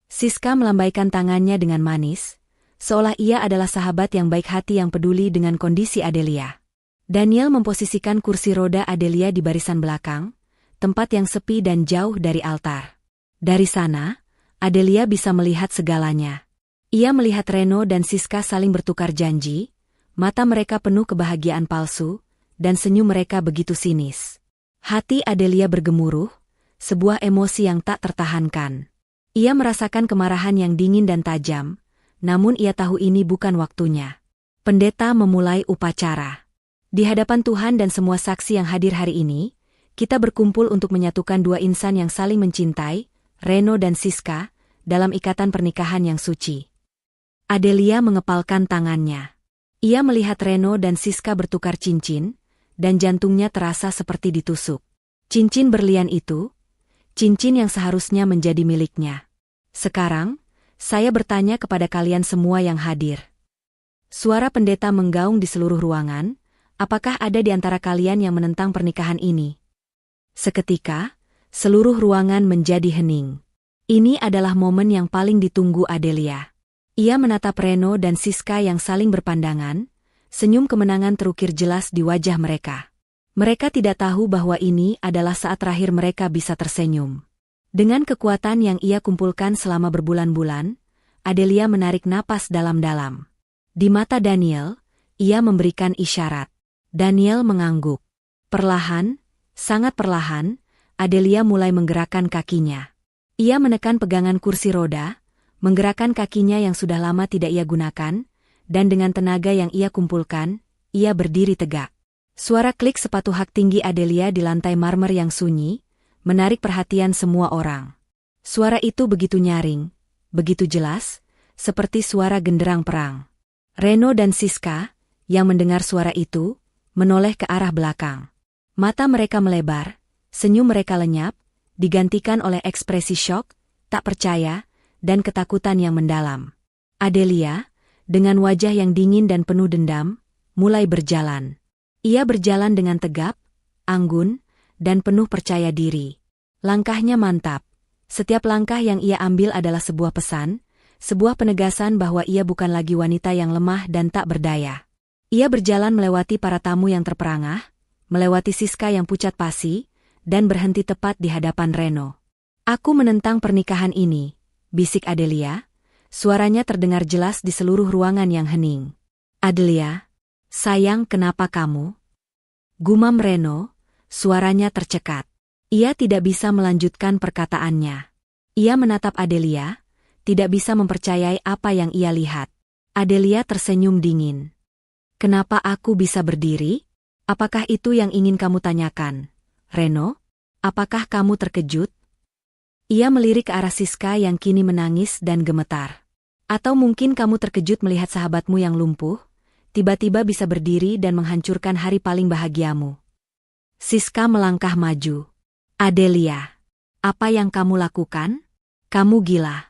Siska melambaikan tangannya dengan manis, seolah ia adalah sahabat yang baik hati yang peduli dengan kondisi Adelia. Daniel memposisikan kursi roda Adelia di barisan belakang, tempat yang sepi dan jauh dari altar. Dari sana, Adelia bisa melihat segalanya. Ia melihat Reno dan Siska saling bertukar janji, mata mereka penuh kebahagiaan palsu, dan senyum mereka begitu sinis. Hati Adelia bergemuruh, sebuah emosi yang tak tertahankan. Ia merasakan kemarahan yang dingin dan tajam, namun ia tahu ini bukan waktunya. Pendeta memulai upacara. Di hadapan Tuhan dan semua saksi yang hadir hari ini, kita berkumpul untuk menyatukan dua insan yang saling mencintai, Reno dan Siska, dalam ikatan pernikahan yang suci. Adelia mengepalkan tangannya. Ia melihat Reno dan Siska bertukar cincin, dan jantungnya terasa seperti ditusuk. Cincin berlian itu, cincin yang seharusnya menjadi miliknya. Sekarang, saya bertanya kepada kalian semua yang hadir. Suara pendeta menggaung di seluruh ruangan, apakah ada di antara kalian yang menentang pernikahan ini? Seketika, seluruh ruangan menjadi hening. Ini adalah momen yang paling ditunggu Adelia. Ia menatap Reno dan Siska yang saling berpandangan, senyum kemenangan terukir jelas di wajah mereka. Mereka tidak tahu bahwa ini adalah saat terakhir mereka bisa tersenyum. Dengan kekuatan yang ia kumpulkan selama berbulan-bulan, Adelia menarik napas dalam-dalam. Di mata Daniel, ia memberikan isyarat. Daniel mengangguk. Perlahan, sangat perlahan, Adelia mulai menggerakkan kakinya. Ia menekan pegangan kursi roda, menggerakkan kakinya yang sudah lama tidak ia gunakan, dan dengan tenaga yang ia kumpulkan, ia berdiri tegak. Suara klik sepatu hak tinggi Adelia di lantai marmer yang sunyi, menarik perhatian semua orang. Suara itu begitu nyaring, begitu jelas, seperti suara genderang perang. Reno dan Siska, yang mendengar suara itu, menoleh ke arah belakang. Mata mereka melebar, senyum mereka lenyap, digantikan oleh ekspresi syok, tak percaya, dan ketakutan yang mendalam. Adelia, dengan wajah yang dingin dan penuh dendam, mulai berjalan. Ia berjalan dengan tegap, anggun, dan penuh percaya diri. Langkahnya mantap. Setiap langkah yang ia ambil adalah sebuah pesan, sebuah penegasan bahwa ia bukan lagi wanita yang lemah dan tak berdaya. Ia berjalan melewati para tamu yang terperangah, melewati Siska yang pucat pasi, dan berhenti tepat di hadapan Reno. "Aku menentang pernikahan ini," bisik Adelia, suaranya terdengar jelas di seluruh ruangan yang hening. "Adelia, sayang, kenapa kamu?" Gumam Reno, suaranya tercekat. Ia tidak bisa melanjutkan perkataannya. Ia menatap Adelia, tidak bisa mempercayai apa yang ia lihat. Adelia tersenyum dingin. "Kenapa aku bisa berdiri? Apakah itu yang ingin kamu tanyakan? Reno, apakah kamu terkejut?" Ia melirik ke arah Siska yang kini menangis dan gemetar. "Atau mungkin kamu terkejut melihat sahabatmu yang lumpuh, tiba-tiba bisa berdiri dan menghancurkan hari paling bahagiamu." Siska melangkah maju. "Adelia, apa yang kamu lakukan? Kamu gila."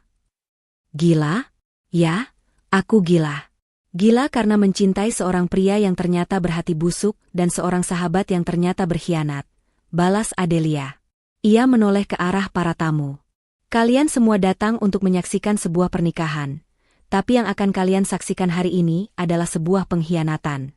"Gila? Ya, aku gila. Gila karena mencintai seorang pria yang ternyata berhati busuk dan seorang sahabat yang ternyata berkhianat," balas Adelia. Ia menoleh ke arah para tamu. "Kalian semua datang untuk menyaksikan sebuah pernikahan, tapi yang akan kalian saksikan hari ini adalah sebuah pengkhianatan."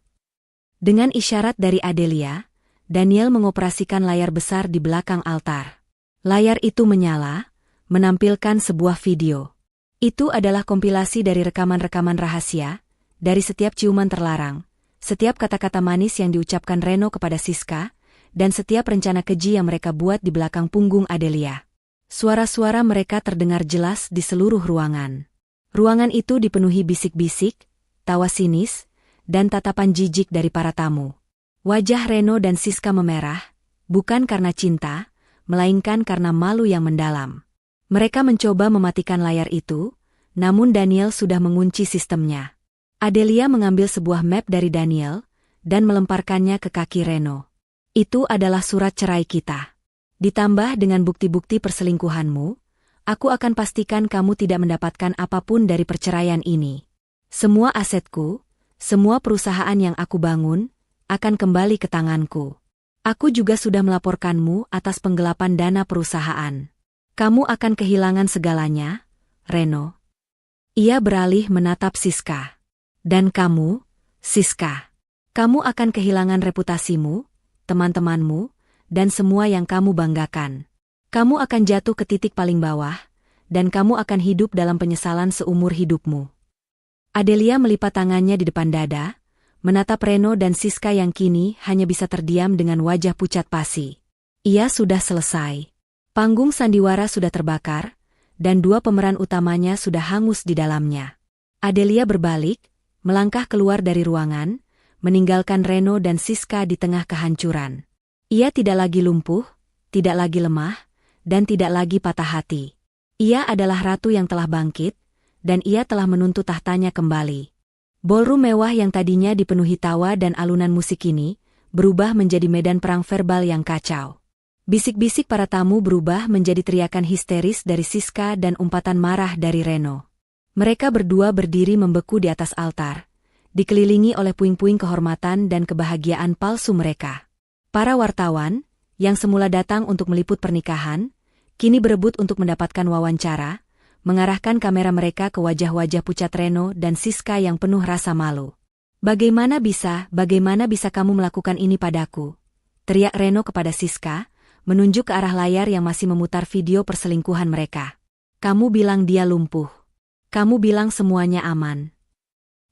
Dengan isyarat dari Adelia, Daniel mengoperasikan layar besar di belakang altar. Layar itu menyala, menampilkan sebuah video. Itu adalah kompilasi dari rekaman-rekaman rahasia, dari setiap ciuman terlarang, setiap kata-kata manis yang diucapkan Reno kepada Siska, dan setiap rencana keji yang mereka buat di belakang punggung Adelia. Suara-suara mereka terdengar jelas di seluruh ruangan. Ruangan itu dipenuhi bisik-bisik, tawa sinis, dan tatapan jijik dari para tamu. Wajah Reno dan Siska memerah, bukan karena cinta, melainkan karena malu yang mendalam. Mereka mencoba mematikan layar itu, namun Daniel sudah mengunci sistemnya. Adelia mengambil sebuah map dari Daniel dan melemparkannya ke kaki Reno. Itu adalah surat cerai kita. Ditambah dengan bukti-bukti perselingkuhanmu, aku akan pastikan kamu tidak mendapatkan apapun dari perceraian ini. Semua asetku, semua perusahaan yang aku bangun, akan kembali ke tanganku. Aku juga sudah melaporkanmu atas penggelapan dana perusahaan. Kamu akan kehilangan segalanya, Reno. Ia beralih menatap Siska. Dan kamu, Siska. Kamu akan kehilangan reputasimu, teman-temanmu, dan semua yang kamu banggakan. Kamu akan jatuh ke titik paling bawah, dan kamu akan hidup dalam penyesalan seumur hidupmu. Adelia melipat tangannya di depan dada, menatap Reno dan Siska yang kini hanya bisa terdiam dengan wajah pucat pasi. Ia sudah selesai. Panggung sandiwara sudah terbakar, dan dua pemeran utamanya sudah hangus di dalamnya. Adelia berbalik, melangkah keluar dari ruangan, meninggalkan Reno dan Siska di tengah kehancuran. Ia tidak lagi lumpuh, tidak lagi lemah, dan tidak lagi patah hati. Ia adalah ratu yang telah bangkit, dan ia telah menuntut tahtanya kembali. Ballroom mewah yang tadinya dipenuhi tawa dan alunan musik ini, berubah menjadi medan perang verbal yang kacau. Bisik-bisik para tamu berubah menjadi teriakan histeris dari Siska dan umpatan marah dari Reno. Mereka berdua berdiri membeku di atas altar, dikelilingi oleh puing-puing kehormatan dan kebahagiaan palsu mereka. Para wartawan, yang semula datang untuk meliput pernikahan, kini berebut untuk mendapatkan wawancara, mengarahkan kamera mereka ke wajah-wajah pucat Reno dan Siska yang penuh rasa malu. Bagaimana bisa kamu melakukan ini padaku? Teriak Reno kepada Siska, menunjuk ke arah layar yang masih memutar video perselingkuhan mereka. Kamu bilang dia lumpuh. Kamu bilang semuanya aman.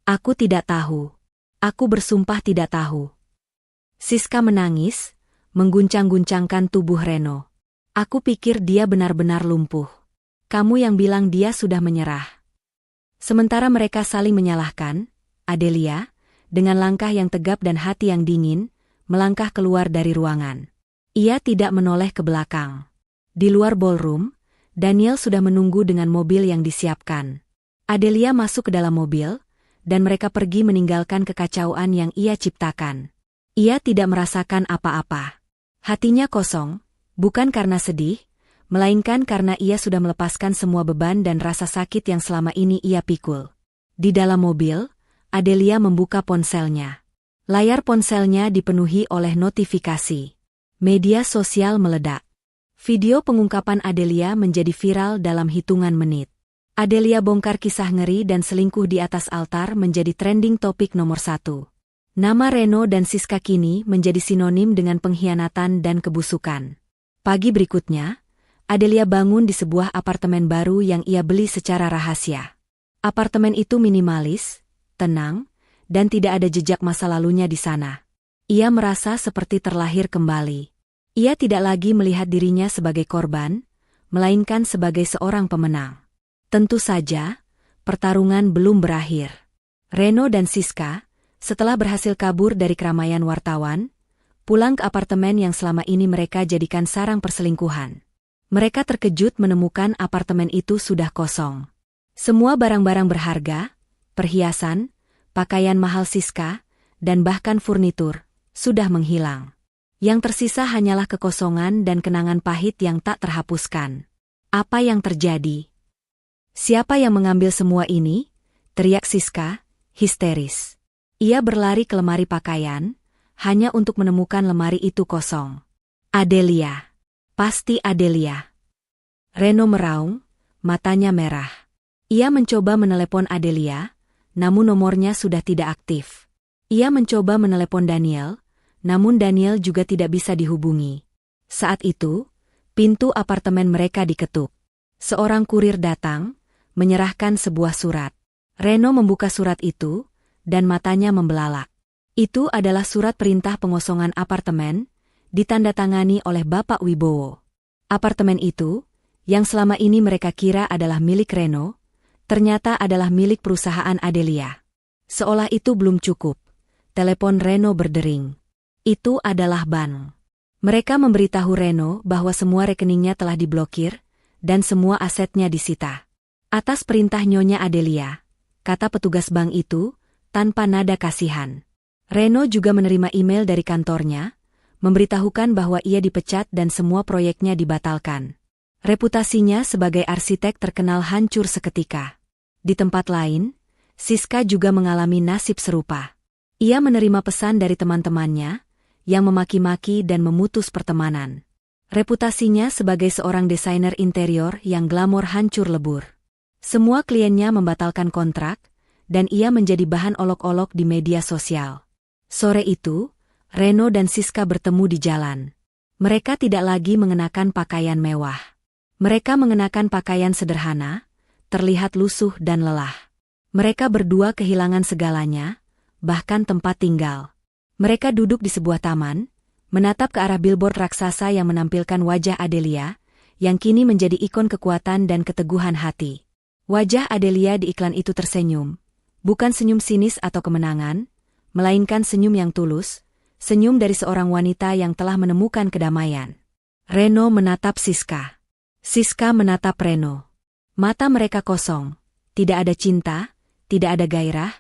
Aku tidak tahu. Aku bersumpah tidak tahu. Siska menangis, mengguncang-guncangkan tubuh Reno. Aku pikir dia benar-benar lumpuh. Kamu yang bilang dia sudah menyerah. Sementara mereka saling menyalahkan, Adelia, dengan langkah yang tegap dan hati yang dingin, melangkah keluar dari ruangan. Ia tidak menoleh ke belakang. Di luar ballroom, Daniel sudah menunggu dengan mobil yang disiapkan. Adelia masuk ke dalam mobil, dan mereka pergi meninggalkan kekacauan yang ia ciptakan. Ia tidak merasakan apa-apa. Hatinya kosong, bukan karena sedih, melainkan karena ia sudah melepaskan semua beban dan rasa sakit yang selama ini ia pikul. Di dalam mobil, Adelia membuka ponselnya. Layar ponselnya dipenuhi oleh notifikasi. Media sosial meledak. Video pengungkapan Adelia menjadi viral dalam hitungan menit. Adelia bongkar kisah ngeri dan selingkuh di atas altar menjadi trending topik nomor 1. Nama Reno dan Siska kini menjadi sinonim dengan pengkhianatan dan kebusukan. Pagi berikutnya, Adelia bangun di sebuah apartemen baru yang ia beli secara rahasia. Apartemen itu minimalis, tenang, dan tidak ada jejak masa lalunya di sana. Ia merasa seperti terlahir kembali. Ia tidak lagi melihat dirinya sebagai korban, melainkan sebagai seorang pemenang. Tentu saja, pertarungan belum berakhir. Reno dan Siska, setelah berhasil kabur dari keramaian wartawan, pulang ke apartemen yang selama ini mereka jadikan sarang perselingkuhan. Mereka terkejut menemukan apartemen itu sudah kosong. Semua barang-barang berharga, perhiasan, pakaian mahal Siska, dan bahkan furnitur, sudah menghilang. Yang tersisa hanyalah kekosongan dan kenangan pahit yang tak terhapuskan. Apa yang terjadi? Siapa yang mengambil semua ini? Teriak Siska, histeris. Ia berlari ke lemari pakaian, hanya untuk menemukan lemari itu kosong. Adelia. Pasti Adelia. Reno meraung, matanya merah. Ia mencoba menelepon Adelia, namun nomornya sudah tidak aktif. Ia mencoba menelepon Daniel, namun Daniel juga tidak bisa dihubungi. Saat itu, pintu apartemen mereka diketuk. Seorang kurir datang, menyerahkan sebuah surat. Reno membuka surat itu, dan matanya membelalak. Itu adalah surat perintah pengosongan apartemen, ditandatangani oleh Bapak Wibowo. Apartemen itu, yang selama ini mereka kira adalah milik Reno, ternyata adalah milik perusahaan Adelia. Seolah itu belum cukup, telepon Reno berdering. Itu adalah bank. Mereka memberitahu Reno bahwa semua rekeningnya telah diblokir, dan semua asetnya disita. Atas perintah Nyonya Adelia, kata petugas bank itu, tanpa nada kasihan. Reno juga menerima email dari kantornya, memberitahukan bahwa ia dipecat dan semua proyeknya dibatalkan. Reputasinya sebagai arsitek terkenal hancur seketika. Di tempat lain, Siska juga mengalami nasib serupa. Ia menerima pesan dari teman-temannya, yang memaki-maki dan memutus pertemanan. Reputasinya sebagai seorang desainer interior yang glamor hancur lebur. Semua kliennya membatalkan kontrak, dan ia menjadi bahan olok-olok di media sosial. Sore itu, Reno dan Siska bertemu di jalan. Mereka tidak lagi mengenakan pakaian mewah. Mereka mengenakan pakaian sederhana, terlihat lusuh dan lelah. Mereka berdua kehilangan segalanya, bahkan tempat tinggal. Mereka duduk di sebuah taman, menatap ke arah billboard raksasa yang menampilkan wajah Adelia, yang kini menjadi ikon kekuatan dan keteguhan hati. Wajah Adelia di iklan itu tersenyum, bukan senyum sinis atau kemenangan, melainkan senyum yang tulus, senyum dari seorang wanita yang telah menemukan kedamaian. Reno menatap Siska. Siska menatap Reno. Mata mereka kosong, tidak ada cinta, tidak ada gairah,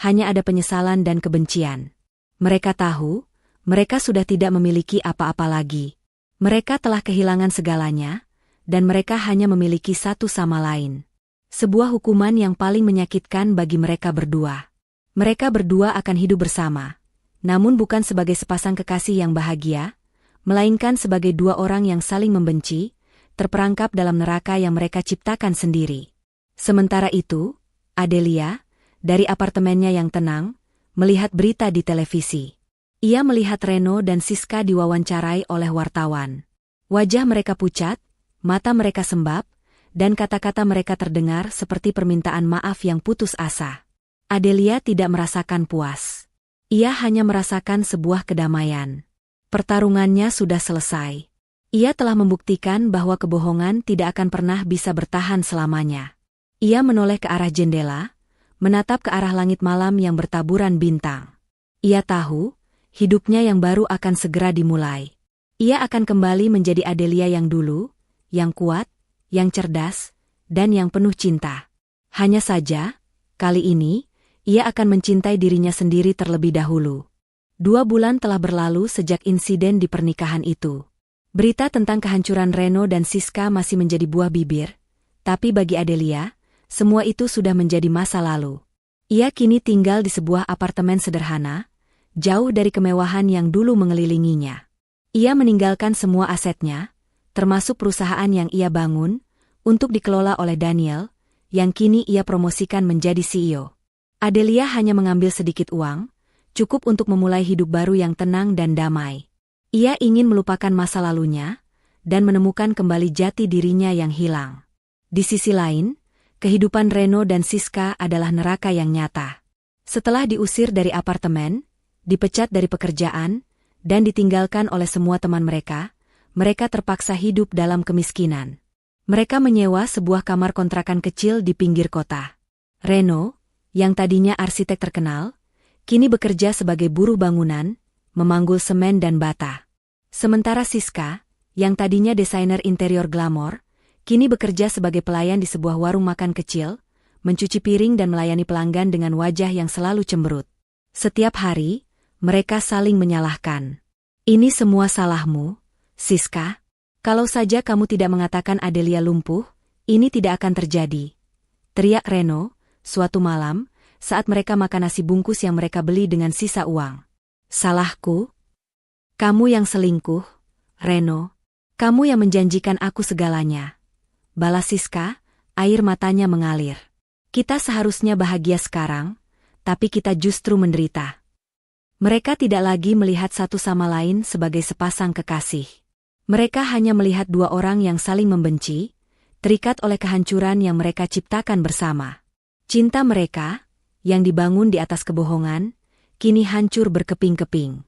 hanya ada penyesalan dan kebencian. Mereka tahu, mereka sudah tidak memiliki apa-apa lagi. Mereka telah kehilangan segalanya, dan mereka hanya memiliki satu sama lain. Sebuah hukuman yang paling menyakitkan bagi mereka berdua. Mereka berdua akan hidup bersama, namun bukan sebagai sepasang kekasih yang bahagia, melainkan sebagai dua orang yang saling membenci, terperangkap dalam neraka yang mereka ciptakan sendiri. Sementara itu, Adelia, dari apartemennya yang tenang, melihat berita di televisi. Ia melihat Reno dan Siska diwawancarai oleh wartawan. Wajah mereka pucat, mata mereka sembab, dan kata-kata mereka terdengar seperti permintaan maaf yang putus asa. Adelia tidak merasakan puas. Ia hanya merasakan sebuah kedamaian. Pertarungannya sudah selesai. Ia telah membuktikan bahwa kebohongan tidak akan pernah bisa bertahan selamanya. Ia menoleh ke arah jendela, menatap ke arah langit malam yang bertaburan bintang. Ia tahu, hidupnya yang baru akan segera dimulai. Ia akan kembali menjadi Adelia yang dulu, yang kuat, yang cerdas, dan yang penuh cinta. Hanya saja, kali ini, ia akan mencintai dirinya sendiri terlebih dahulu. 2 bulan telah berlalu sejak insiden di pernikahan itu. Berita tentang kehancuran Reno dan Siska masih menjadi buah bibir, tapi bagi Adelia, semua itu sudah menjadi masa lalu. Ia kini tinggal di sebuah apartemen sederhana, jauh dari kemewahan yang dulu mengelilinginya. Ia meninggalkan semua asetnya, termasuk perusahaan yang ia bangun, untuk dikelola oleh Daniel, yang kini ia promosikan menjadi CEO. Adelia hanya mengambil sedikit uang, cukup untuk memulai hidup baru yang tenang dan damai. Ia ingin melupakan masa lalunya, dan menemukan kembali jati dirinya yang hilang. Di sisi lain, kehidupan Reno dan Siska adalah neraka yang nyata. Setelah diusir dari apartemen, dipecat dari pekerjaan, dan ditinggalkan oleh semua teman mereka terpaksa hidup dalam kemiskinan. Mereka menyewa sebuah kamar kontrakan kecil di pinggir kota. Reno, yang tadinya arsitek terkenal, kini bekerja sebagai buruh bangunan, memanggul semen dan bata. Sementara Siska, yang tadinya desainer interior glamor, kini bekerja sebagai pelayan di sebuah warung makan kecil, mencuci piring dan melayani pelanggan dengan wajah yang selalu cemberut. Setiap hari, mereka saling menyalahkan. Ini semua salahmu, Siska. Kalau saja kamu tidak mengatakan Adelia lumpuh, ini tidak akan terjadi. Teriak Reno, suatu malam, saat mereka makan nasi bungkus yang mereka beli dengan sisa uang. Salahku? Kamu yang selingkuh, Reno. Kamu yang menjanjikan aku segalanya. Balas Siska, air matanya mengalir. Kita seharusnya bahagia sekarang, tapi kita justru menderita. Mereka tidak lagi melihat satu sama lain sebagai sepasang kekasih. Mereka hanya melihat 2 orang yang saling membenci, terikat oleh kehancuran yang mereka ciptakan bersama. Cinta mereka, yang dibangun di atas kebohongan, kini hancur berkeping-keping.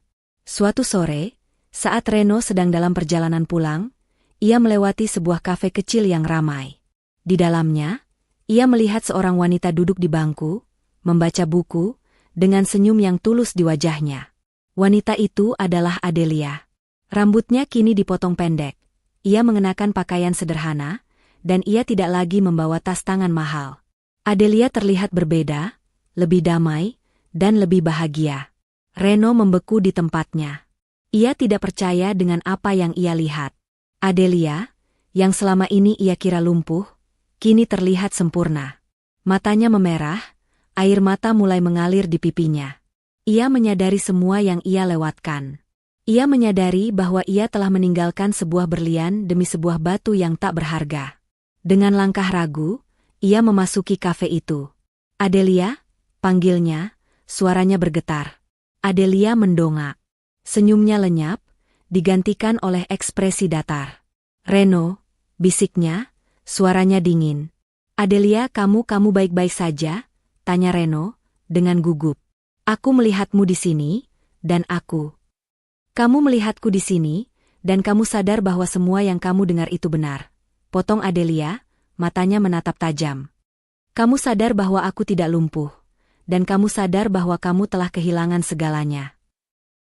Suatu sore, saat Reno sedang dalam perjalanan pulang, ia melewati sebuah kafe kecil yang ramai. Di dalamnya, ia melihat seorang wanita duduk di bangku, membaca buku, dengan senyum yang tulus di wajahnya. Wanita itu adalah Adelia. Rambutnya kini dipotong pendek. Ia mengenakan pakaian sederhana, dan ia tidak lagi membawa tas tangan mahal. Adelia terlihat berbeda, lebih damai, dan lebih bahagia. Reno membeku di tempatnya. Ia tidak percaya dengan apa yang ia lihat. Adelia, yang selama ini ia kira lumpuh, kini terlihat sempurna. Matanya memerah, air mata mulai mengalir di pipinya. Ia menyadari semua yang ia lewatkan. Ia menyadari bahwa ia telah meninggalkan sebuah berlian demi sebuah batu yang tak berharga. Dengan langkah ragu, ia memasuki kafe itu. Adelia, panggilnya, suaranya bergetar. Adelia mendongak. Senyumnya lenyap, digantikan oleh ekspresi datar. Reno, bisiknya, suaranya dingin. Adelia, kamu baik-baik saja? Tanya Reno, dengan gugup. Aku melihatmu di sini, dan aku. Kamu melihatku di sini, dan kamu sadar bahwa semua yang kamu dengar itu benar. Potong Adelia, matanya menatap tajam. Kamu sadar bahwa aku tidak lumpuh, dan kamu sadar bahwa kamu telah kehilangan segalanya.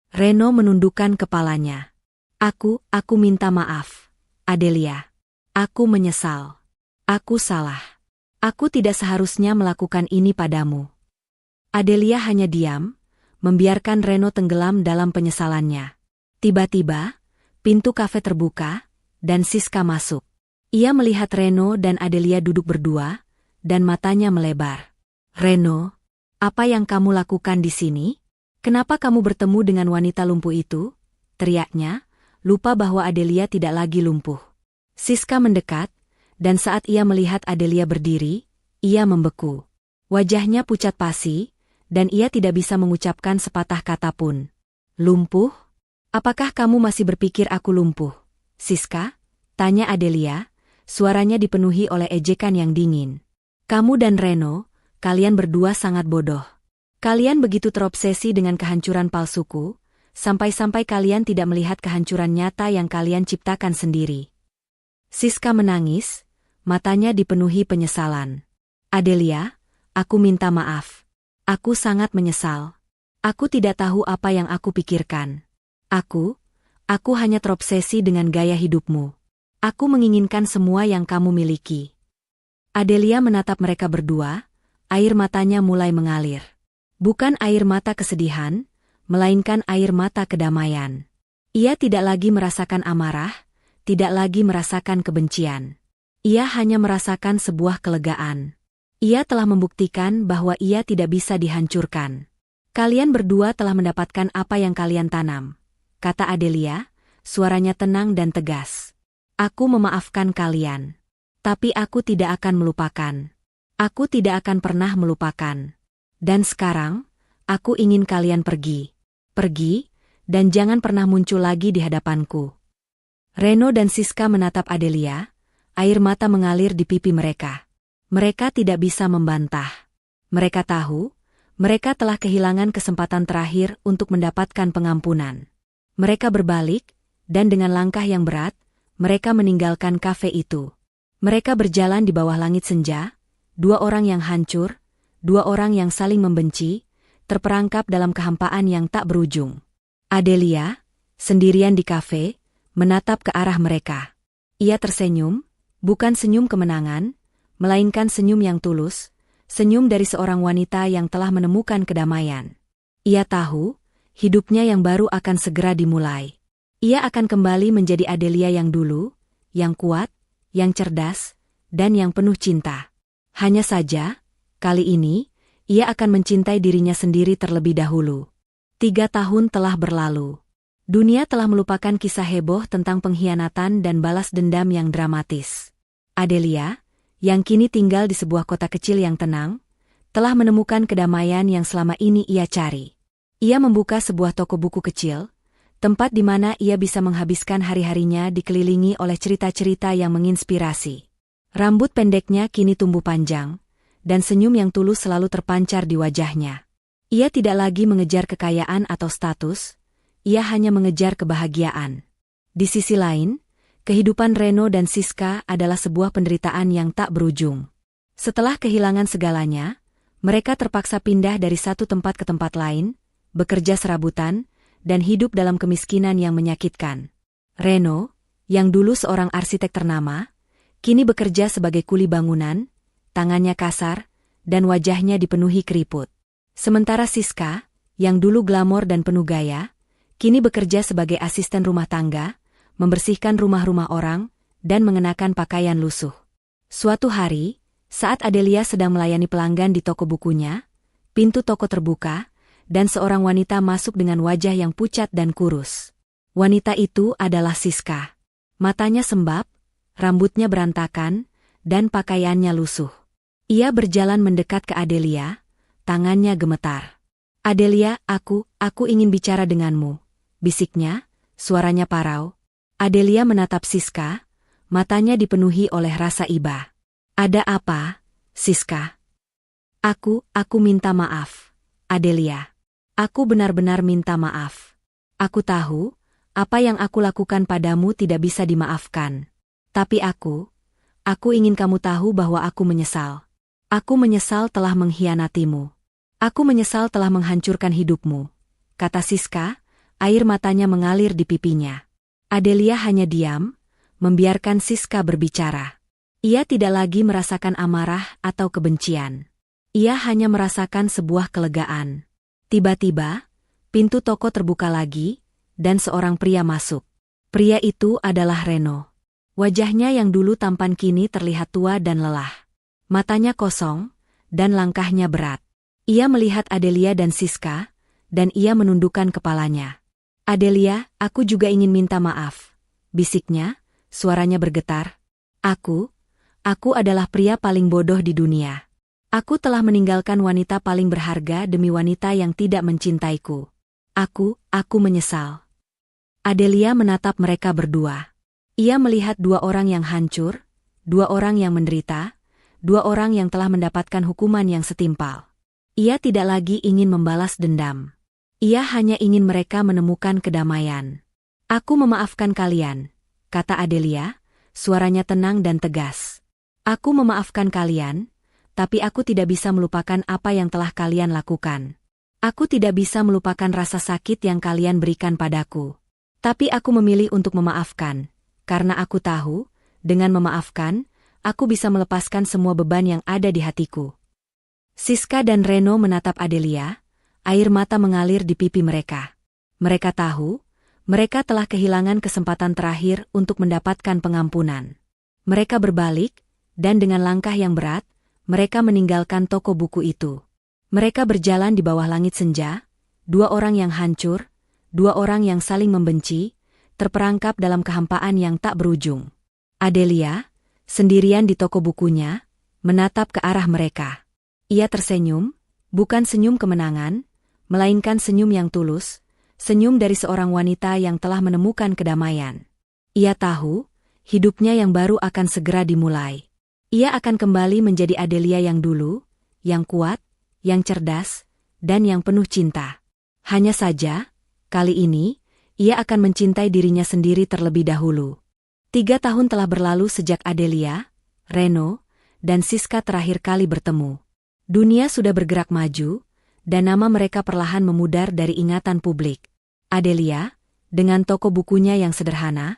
Reno menundukkan kepalanya. Aku minta maaf, Adelia. Aku menyesal. Aku salah. Aku tidak seharusnya melakukan ini padamu. Adelia hanya diam, membiarkan Reno tenggelam dalam penyesalannya. Tiba-tiba, pintu kafe terbuka, dan Siska masuk. Ia melihat Reno dan Adelia duduk berdua, dan matanya melebar. Reno, apa yang kamu lakukan di sini? Kenapa kamu bertemu dengan wanita lumpuh itu? Teriaknya, lupa bahwa Adelia tidak lagi lumpuh. Siska mendekat, dan saat ia melihat Adelia berdiri, ia membeku. Wajahnya pucat pasi, dan ia tidak bisa mengucapkan sepatah kata pun. Lumpuh? Apakah kamu masih berpikir aku lumpuh? Siska? Tanya Adelia, suaranya dipenuhi oleh ejekan yang dingin. Kamu dan Reno, kalian berdua sangat bodoh. Kalian begitu terobsesi dengan kehancuran palsuku, sampai-sampai kalian tidak melihat kehancuran nyata yang kalian ciptakan sendiri. Siska menangis, matanya dipenuhi penyesalan. Adelia, aku minta maaf. Aku sangat menyesal. Aku tidak tahu apa yang aku pikirkan. Aku hanya terobsesi dengan gaya hidupmu. Aku menginginkan semua yang kamu miliki. Adelia menatap mereka berdua, air matanya mulai mengalir. Bukan air mata kesedihan, melainkan air mata kedamaian. Ia tidak lagi merasakan amarah, tidak lagi merasakan kebencian. Ia hanya merasakan sebuah kelegaan. Ia telah membuktikan bahwa ia tidak bisa dihancurkan. Kalian berdua telah mendapatkan apa yang kalian tanam, kata Adelia, suaranya tenang dan tegas. Aku memaafkan kalian. Tapi aku tidak akan melupakan. Aku tidak akan pernah melupakan. Dan sekarang, aku ingin kalian pergi. Pergi, dan jangan pernah muncul lagi di hadapanku. Reno dan Siska menatap Adelia, air mata mengalir di pipi mereka. Mereka tidak bisa membantah. Mereka tahu, mereka telah kehilangan kesempatan terakhir untuk mendapatkan pengampunan. Mereka berbalik, dan dengan langkah yang berat, mereka meninggalkan kafe itu. Mereka berjalan di bawah langit senja, dua orang yang hancur, dua orang yang saling membenci, terperangkap dalam kehampaan yang tak berujung. Adelia, sendirian di kafe, menatap ke arah mereka. Ia tersenyum, bukan senyum kemenangan, melainkan senyum yang tulus, senyum dari seorang wanita yang telah menemukan kedamaian. Ia tahu, hidupnya yang baru akan segera dimulai. Ia akan kembali menjadi Adelia yang dulu, yang kuat, yang cerdas, dan yang penuh cinta. Hanya saja, kali ini, ia akan mencintai dirinya sendiri terlebih dahulu. 3 tahun telah berlalu. Dunia telah melupakan kisah heboh tentang pengkhianatan dan balas dendam yang dramatis. Adelia, yang kini tinggal di sebuah kota kecil yang tenang, telah menemukan kedamaian yang selama ini ia cari. Ia membuka sebuah toko buku kecil, tempat di mana ia bisa menghabiskan hari-harinya dikelilingi oleh cerita-cerita yang menginspirasi. Rambut pendeknya kini tumbuh panjang, dan senyum yang tulus selalu terpancar di wajahnya. Ia tidak lagi mengejar kekayaan atau status, ia hanya mengejar kebahagiaan. Di sisi lain, kehidupan Reno dan Siska adalah sebuah penderitaan yang tak berujung. Setelah kehilangan segalanya, mereka terpaksa pindah dari satu tempat ke tempat lain, bekerja serabutan, dan hidup dalam kemiskinan yang menyakitkan. Reno, yang dulu seorang arsitek ternama, kini bekerja sebagai kuli bangunan, tangannya kasar, dan wajahnya dipenuhi keriput. Sementara Siska, yang dulu glamor dan penuh gaya, kini bekerja sebagai asisten rumah tangga, membersihkan rumah-rumah orang, dan mengenakan pakaian lusuh. Suatu hari, saat Adelia sedang melayani pelanggan di toko bukunya, pintu toko terbuka, dan seorang wanita masuk dengan wajah yang pucat dan kurus. Wanita itu adalah Siska. Matanya sembab, rambutnya berantakan, dan pakaiannya lusuh. Ia berjalan mendekat ke Adelia, tangannya gemetar. "Adelia, aku ingin bicara denganmu," bisiknya, suaranya parau. Adelia menatap Siska, matanya dipenuhi oleh rasa iba. "Ada apa, Siska?" Aku minta maaf, Adelia. Aku benar-benar minta maaf. Aku tahu, apa yang aku lakukan padamu tidak bisa dimaafkan. Tapi aku ingin kamu tahu bahwa aku menyesal. Aku menyesal telah mengkhianatimu. Aku menyesal telah menghancurkan hidupmu, kata Siska, air matanya mengalir di pipinya. Adelia hanya diam, membiarkan Siska berbicara. Ia tidak lagi merasakan amarah atau kebencian. Ia hanya merasakan sebuah kelegaan. Tiba-tiba, pintu toko terbuka lagi, dan seorang pria masuk. Pria itu adalah Reno. Wajahnya yang dulu tampan kini terlihat tua dan lelah. Matanya kosong, dan langkahnya berat. Ia melihat Adelia dan Siska, dan ia menundukkan kepalanya. "Adelia, aku juga ingin minta maaf," bisiknya, suaranya bergetar. Aku adalah pria paling bodoh di dunia. Aku telah meninggalkan wanita paling berharga demi wanita yang tidak mencintaiku. Aku menyesal." Adelia menatap mereka berdua. Ia melihat dua orang yang hancur, dua orang yang menderita, dua orang yang telah mendapatkan hukuman yang setimpal. Ia tidak lagi ingin membalas dendam. Ia hanya ingin mereka menemukan kedamaian. "Aku memaafkan kalian," kata Adelia, suaranya tenang dan tegas. "Aku memaafkan kalian, tapi aku tidak bisa melupakan apa yang telah kalian lakukan. Aku tidak bisa melupakan rasa sakit yang kalian berikan padaku. Tapi aku memilih untuk memaafkan, karena aku tahu, dengan memaafkan, aku bisa melepaskan semua beban yang ada di hatiku." Siska dan Reno menatap Adelia, air mata mengalir di pipi mereka. Mereka tahu, mereka telah kehilangan kesempatan terakhir untuk mendapatkan pengampunan. Mereka berbalik, dan dengan langkah yang berat, mereka meninggalkan toko buku itu. Mereka berjalan di bawah langit senja, dua orang yang hancur, dua orang yang saling membenci, terperangkap dalam kehampaan yang tak berujung. Adelia, sendirian di toko bukunya, menatap ke arah mereka. Ia tersenyum, bukan senyum kemenangan, melainkan senyum yang tulus, senyum dari seorang wanita yang telah menemukan kedamaian. Ia tahu, hidupnya yang baru akan segera dimulai. Ia akan kembali menjadi Adelia yang dulu, yang kuat, yang cerdas, dan yang penuh cinta. Hanya saja, kali ini, ia akan mencintai dirinya sendiri terlebih dahulu. 3 tahun telah berlalu sejak Adelia, Reno, dan Siska terakhir kali bertemu. Dunia sudah bergerak maju, dan nama mereka perlahan memudar dari ingatan publik. Adelia, dengan toko bukunya yang sederhana,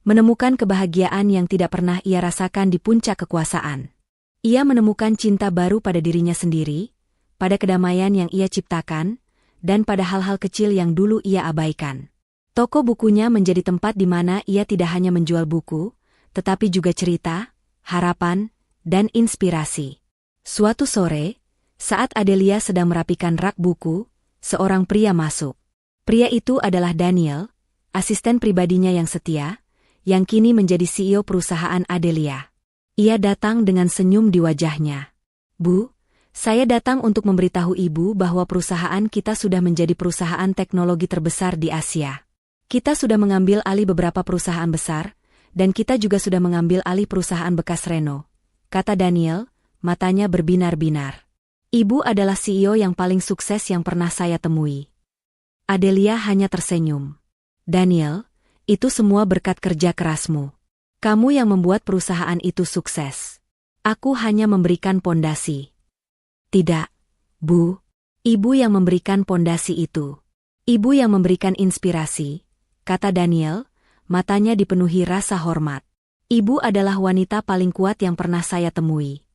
menemukan kebahagiaan yang tidak pernah ia rasakan di puncak kekuasaan. Ia menemukan cinta baru pada dirinya sendiri, pada kedamaian yang ia ciptakan, dan pada hal-hal kecil yang dulu ia abaikan. Toko bukunya menjadi tempat di mana ia tidak hanya menjual buku, tetapi juga cerita, harapan, dan inspirasi. Suatu sore, saat Adelia sedang merapikan rak buku, seorang pria masuk. Pria itu adalah Daniel, asisten pribadinya yang setia, yang kini menjadi CEO perusahaan Adelia. Ia datang dengan senyum di wajahnya. "Bu, saya datang untuk memberitahu Ibu bahwa perusahaan kita sudah menjadi perusahaan teknologi terbesar di Asia. Kita sudah mengambil alih beberapa perusahaan besar, dan kita juga sudah mengambil alih perusahaan bekas Reno," kata Daniel, matanya berbinar-binar. "Ibu adalah CEO yang paling sukses yang pernah saya temui." Adelia hanya tersenyum. "Daniel, itu semua berkat kerja kerasmu. Kamu yang membuat perusahaan itu sukses. Aku hanya memberikan pondasi." "Tidak, Bu. Ibu yang memberikan pondasi itu." Ibu yang memberikan inspirasi, kata Daniel, matanya dipenuhi rasa hormat. Ibu adalah wanita paling kuat yang pernah saya temui.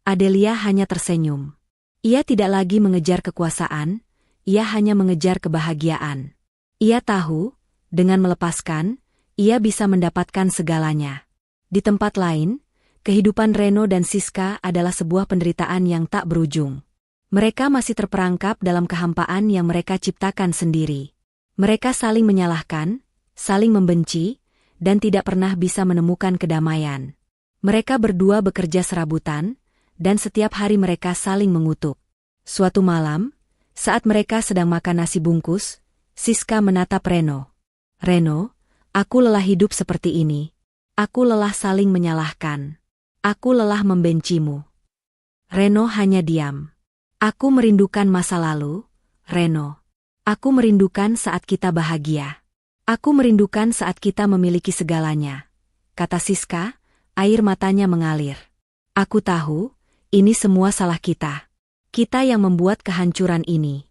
Adelia hanya tersenyum. Ia tidak lagi mengejar kekuasaan, ia hanya mengejar kebahagiaan. Ia tahu, dengan melepaskan, ia bisa mendapatkan segalanya. Di tempat lain, kehidupan Reno dan Siska adalah sebuah penderitaan yang tak berujung. Mereka masih terperangkap dalam kehampaan yang mereka ciptakan sendiri. Mereka saling menyalahkan, saling membenci, dan tidak pernah bisa menemukan kedamaian. Mereka berdua bekerja serabutan, dan setiap hari mereka saling mengutuk. Suatu malam, saat mereka sedang makan nasi bungkus, Siska menatap Reno. Reno, aku lelah hidup seperti ini. Aku lelah saling menyalahkan. Aku lelah membencimu. Reno hanya diam. Aku merindukan masa lalu, Reno. Aku merindukan saat kita bahagia. Aku merindukan saat kita memiliki segalanya, kata Siska, air matanya mengalir. Aku tahu, ini semua salah kita. Kita yang membuat kehancuran ini.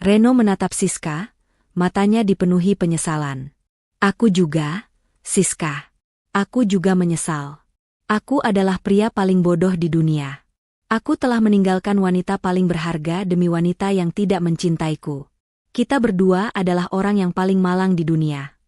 Reno menatap Siska, matanya dipenuhi penyesalan. Aku juga, Siska. Aku juga menyesal. Aku adalah pria paling bodoh di dunia. Aku telah meninggalkan wanita paling berharga demi wanita yang tidak mencintaiku. Kita berdua adalah orang yang paling malang di dunia.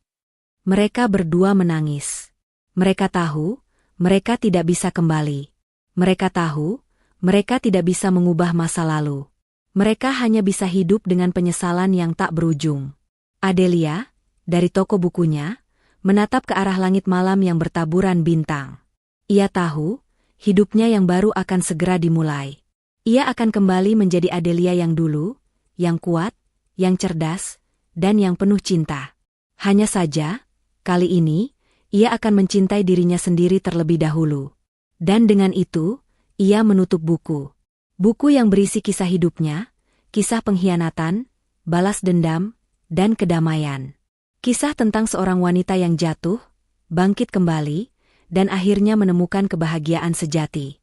Mereka berdua menangis. Mereka tahu, mereka tidak bisa kembali. Mereka tahu, mereka tidak bisa mengubah masa lalu. Mereka hanya bisa hidup dengan penyesalan yang tak berujung. Adelia, dari toko bukunya, menatap ke arah langit malam yang bertaburan bintang. Ia tahu, hidupnya yang baru akan segera dimulai. Ia akan kembali menjadi Adelia yang dulu, yang kuat, yang cerdas, dan yang penuh cinta. Hanya saja, kali ini, ia akan mencintai dirinya sendiri terlebih dahulu. Dan dengan itu, ia menutup buku. Buku yang berisi kisah hidupnya, kisah pengkhianatan, balas dendam, dan kedamaian. Kisah tentang seorang wanita yang jatuh, bangkit kembali, dan akhirnya menemukan kebahagiaan sejati.